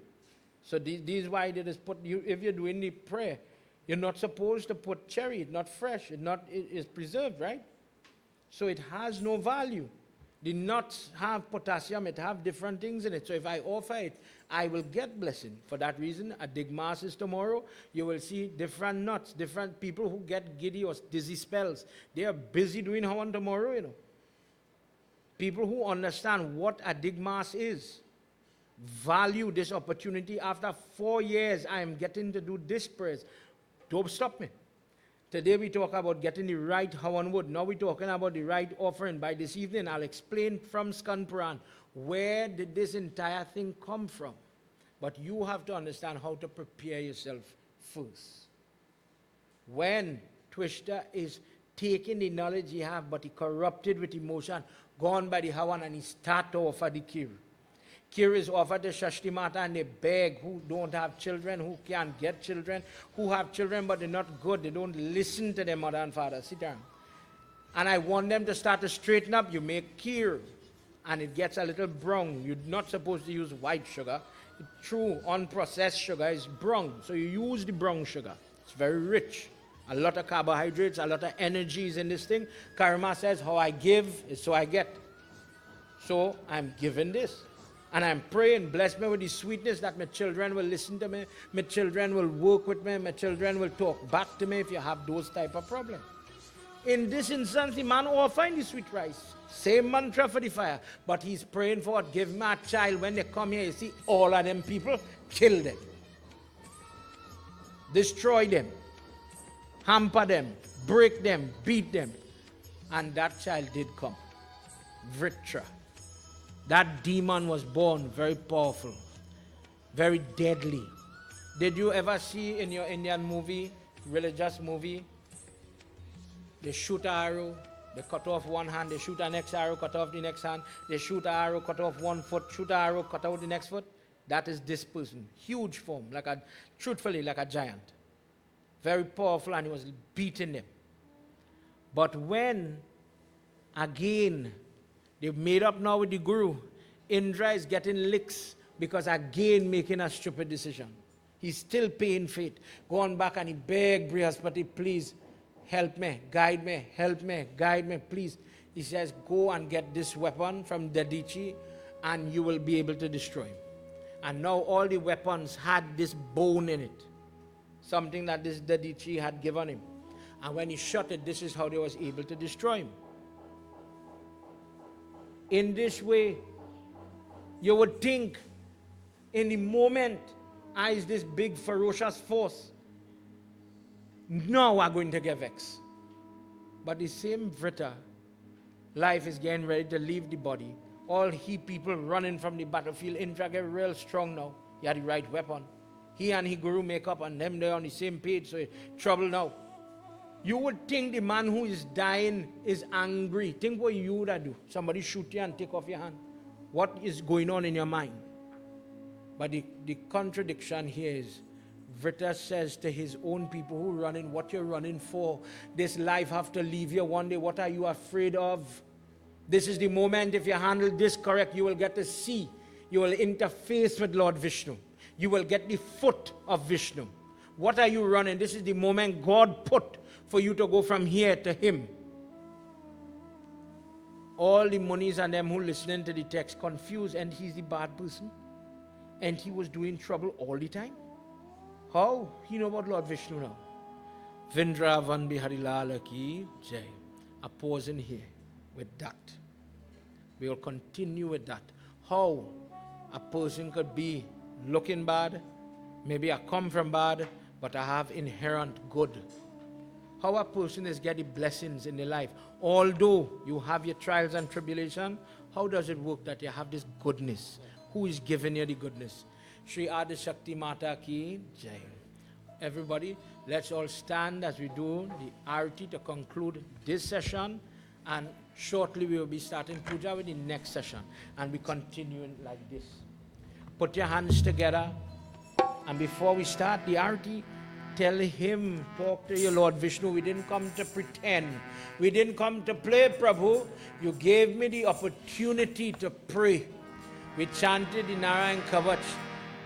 So this is why they just put, if you're doing the prayer, you're not supposed to put cherry. It's not fresh. It's preserved, right? So it has no value. The nuts have potassium. It have different things in it. So if I offer it, I will get blessing. For that reason, at Dig Masses tomorrow, you will see different nuts, different people who get giddy or dizzy spells. They are busy doing Hawan tomorrow, you know. People who understand what a Dig Mass is, value this opportunity. After 4 years, I am getting to do this prayer. Don't stop me. Today we talk about getting the right Hawan wood. Now we're talking about the right offering. By this evening, I'll explain from Puran where did this entire thing come from. But you have to understand how to prepare yourself first. When Twister is taking the knowledge he have, but he corrupted with emotion, gone by the Hawan, and he start to offer the kheer. Kheer is offered to Shashti Mata, and they beg who don't have children, who can't get children, who have children but they're not good, they don't listen to their mother and father. Sit down. And I want them to start to straighten up. You make kheer, and it gets a little brown. You're not supposed to use white sugar. True, unprocessed sugar is brown, so you use the brown sugar. It's very rich. A lot of carbohydrates, a lot of energies in this thing. Karma says, how I give is so I get. So I'm giving this. And I'm praying, bless me with the sweetness that my children will listen to me, my children will work with me, my children will talk back to me if you have those type of problems. In this instance, the man offering the sweet rice. Same mantra for the fire. But he's praying for it. Give me a child. When they come here, you see all of them people, kill them. Destroy them. Hamper them. Break them. Beat them. And that child did come. Vritra. That demon was born very powerful, very deadly. Did you ever see in your Indian movie, religious movie, they shoot an arrow, they cut off one hand, they shoot the next arrow, cut off the next hand, they shoot an arrow, cut off one foot, shoot an arrow, cut out the next foot? That is this person, huge form, truthfully like a giant. Very powerful, and he was beating them. But when, again, they've made up now with the Guru, Indra is getting licks because again making a stupid decision. He's still paying fate. Going back and he begged Brihaspati, please help me, guide me, help me, guide me, please. He says, go and get this weapon from Dadichi and you will be able to destroy him. And now all the weapons had this bone in it, something that this Dadichi had given him. And when he shot it, this is how they was able to destroy him. In this way, you would think in the moment, I is this big ferocious force. Now we're going to get vexed. But the same Vrita, life is getting ready to leave the body. All he people running from the battlefield, Indra get real strong now. He had the right weapon. He and his Guru make up and them they're on the same page, so trouble now. You would think the man who is dying is angry. Think what you would do. Somebody shoot you and take off your hand. What is going on in your mind? But the contradiction here is, Vritta says to his own people who running, what you're running for, this life have to leave you one day. What are you afraid of? This is the moment, if you handle this correct, you will get to see. You will interface with Lord Vishnu. You will get the foot of Vishnu. What are you running? This is the moment God put for you to go from here to him. All the monies and them who listening to the text confused, and he's the bad person. And he was doing trouble all the time. How? He know about Lord Vishnu now. Vrindavan Bihari Lal Ki Jai. A pause in here with that. We will continue with that. How a person could be looking bad, maybe I come from bad, but I have inherent good. How a person is getting blessings in their life. Although you have your trials and tribulation, how does it work that you have this goodness? Who is giving you the goodness? Shri Adi Shakti Mata Ki Jai. Everybody, let's all stand as we do the arati to conclude this session, and shortly we will be starting puja with the next session, and we continuing like this. Put your hands together, and before we start the arati, tell him, talk to your Lord Vishnu. We didn't come to pretend. We didn't come to play, Prabhu. You gave me the opportunity to pray. We chanted the Narayan Kavach,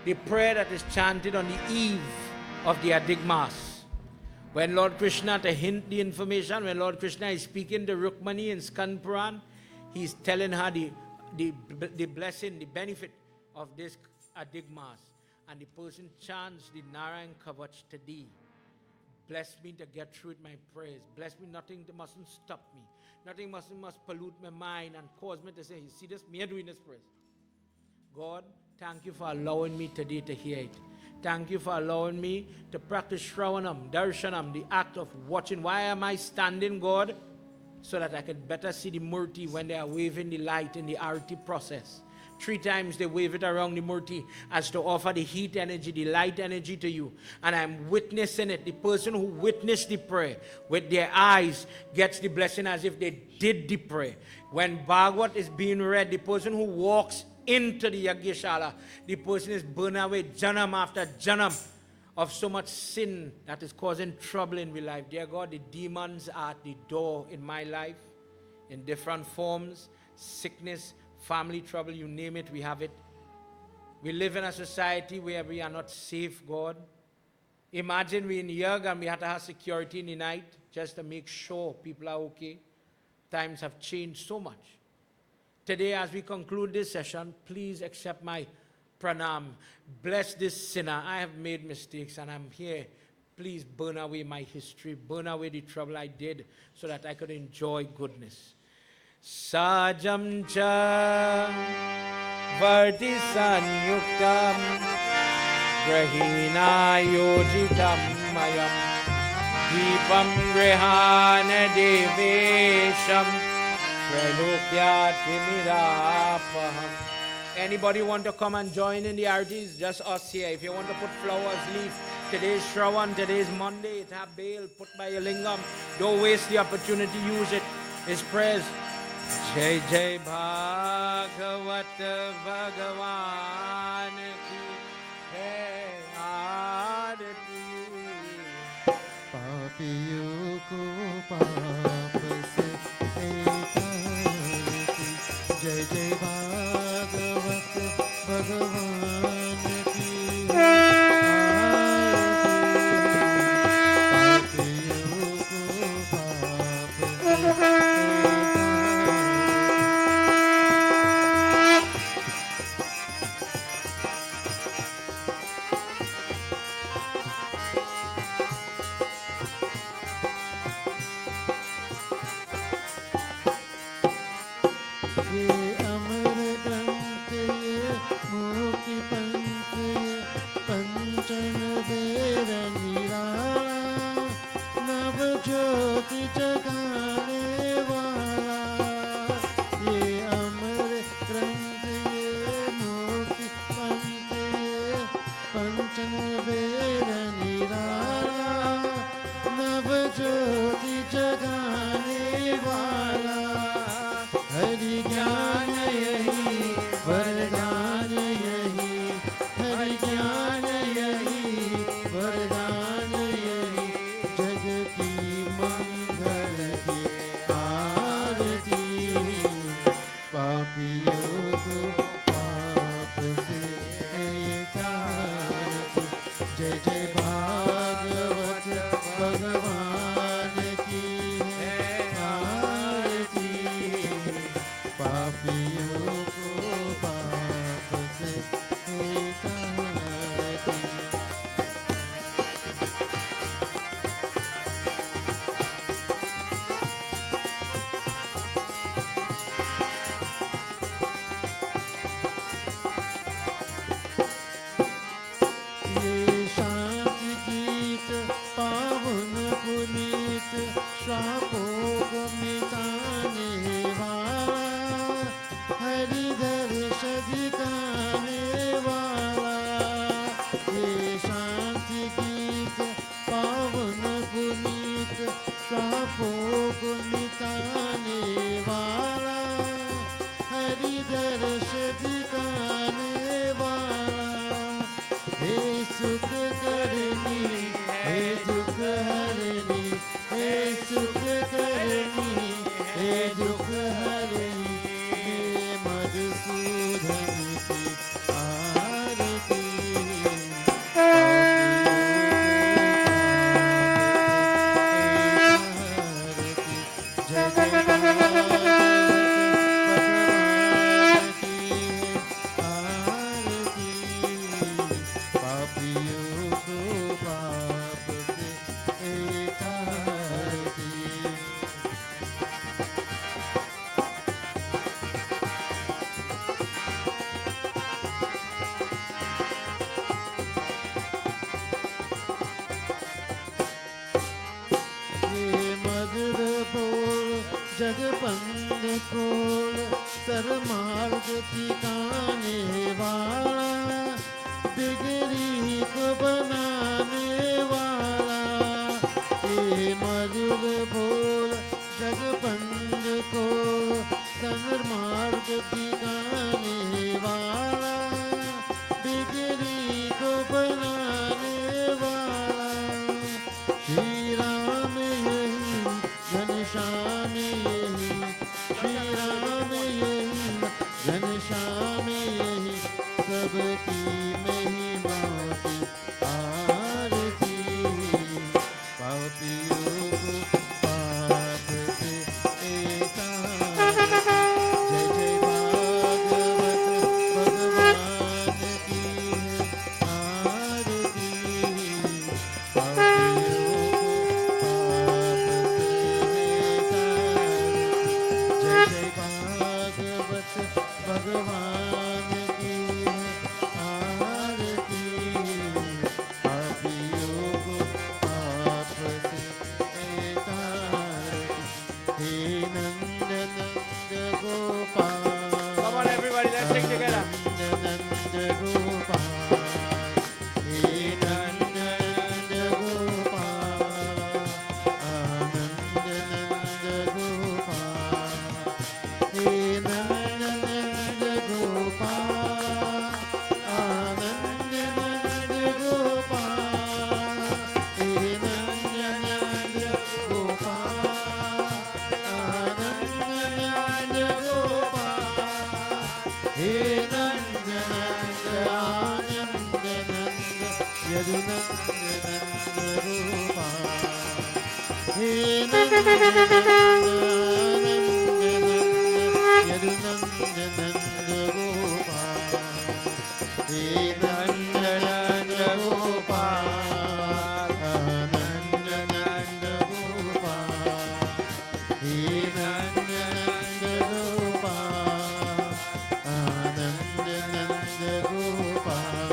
the prayer that is chanted on the eve of the Adig Mass. When Lord Krishna, to hint the information, when Lord Krishna is speaking to Rukmani in Skand Puran, he's telling her the blessing, the benefit of this Adig Mass. And the person chants the Narayan Kavach to thee. Bless me to get through with my prayers. Bless me, nothing mustn't stop me. Nothing must pollute my mind and cause me to say, you see this, me doing this prayer. God, thank you for allowing me today to hear it. Thank you for allowing me to practice Shravanam, Darshanam, the act of watching. Why am I standing, God? So that I can better see the Murti when they are waving the light in the Arati process. 3 times they wave it around the Murti as to offer the heat energy, the light energy to you. And I'm witnessing it. The person who witnessed the prayer with their eyes gets the blessing as if they did the prayer. When Bhagwat is being read, the person who walks into the Yagyashala, the person is burned away janam after janam of so much sin that is causing trouble in my life. Dear God, the demons are at the door in my life in different forms, sickness, family trouble, you name it, we have it. We live in a society where we are not safe, God. Imagine we in Yagna and we have to have security in the night just to make sure people are okay. Times have changed so much. Today, as we conclude this session, please accept my pranam. Bless this sinner. I have made mistakes and I'm here. Please burn away my history, burn away the trouble I did so that I could enjoy goodness. Sajam cha varti sanyuktam grahina yojitam mayam deepam grihana devesham Anybody want to come and join in the artis? Just us here. If you want to put flowers, leaf. Today's Shravan, today's Monday. It have bail, put by your lingam. Don't waste the opportunity, use it. It's prayers. Jai Jai Bhagwat Bhagavan Ki Hai Aarati. Papiyo ko paap se Jai Jai Bhagwat Bhagavan Ki Aarati. Papiyo ko paap se Hare Jnana हरे मेरे मधुसूदन की आरती जय जय पापियों को पाप से एक आरती जगबंद खोल सरमार्ग ठिकाने वाला बिगड़ी को बनाने वाला ये मधुर बोल जगबंद खोल सरमार्ग ठिकाने वाला बिगड़ी को बनाने वाला श्री राम यही घनश्याम यही श्री राम यही घनश्याम यही सबकी महिमा की आरती पापियों को पाप से एकांत जय जय भागवत भगवान की आरती पापियों को पाप से एकांत जय जय भागवत भगवान की आरती पापियों को पाप से एकांत हे नंद Nand Gopal Come on, everybody, let's sing together. Nand Nand Gopal hey Nand Nand Gopal Anand Nand Gopal hey Nand Nand Gopal Anand Nand Gopal hey Nand Nand Gopal Anand Nand Gopal hey Nand Nand Anand Nand यदुनंद Nand Gopal hey Nand Nand Anand Nand यदुनंद Nand Gopal hey Nand Nand Gopal Anand Nand Gopal hey Nand Nand Gopal Anand Nand Gopal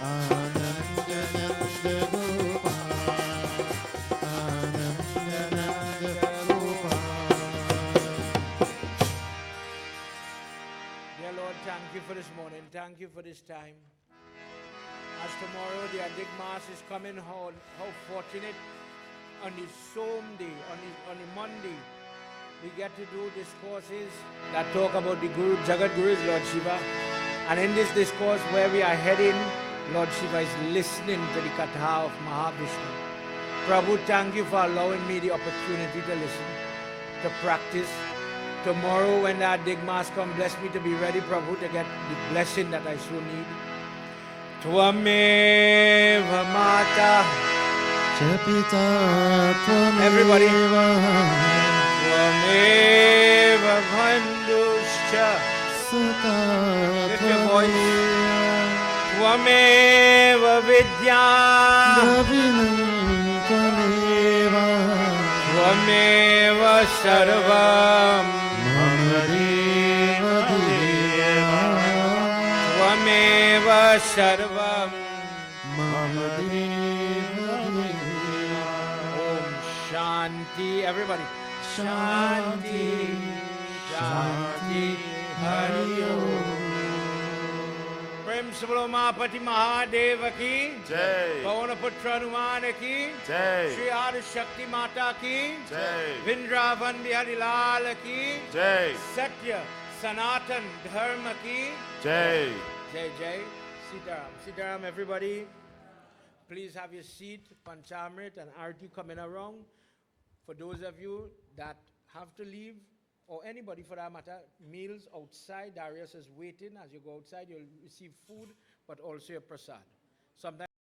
Anand Nand Gopal Anand Nand Gopal Dear Lord, thank you for this morning. Thank you for this time. As tomorrow the Adik Mass is coming, how fortunate on the Sunday, on the Monday, we get to do discourses that talk about the Guru, Jagat Gurus, Lord Shiva. And in this discourse where we are heading, Lord Shiva is listening to the Katha of Mahavishnu. Prabhu, thank you for allowing me the opportunity to listen, to practice. Tomorrow when that Adik Mass comes, bless me to be ready, Prabhu, to get the blessing that I so need. Tvameva Mata. च पिता Everybody. त्वमेव Tvameva Bandhuscha. सुता Lift your voice. त्वमेव Tvameva Vidya. द्रविणं त्वमेव Tvameva Sarvam. मम देव देवा Tvameva Sarvam. मम देव देवा Om Shanti. Everybody. Shanti. Shanti. Hari Om. Prem Sabalo Mahapati Mahadeva ki. जय Pavana Putra Hanuman ki. जय Shri Adi Shakti Mata ki. जय Vrindavan Bihari Lal ki. जय Satya Sanatan Dharma ki. जय Jai Jai. Sitaram. Sitaram, everybody. Please have your seat. Panchamrit and Arti coming around. For those of you that have to leave, or anybody for that matter, meals outside. Darius is waiting. As you go outside, you'll receive food, but also your prasad. Sometimes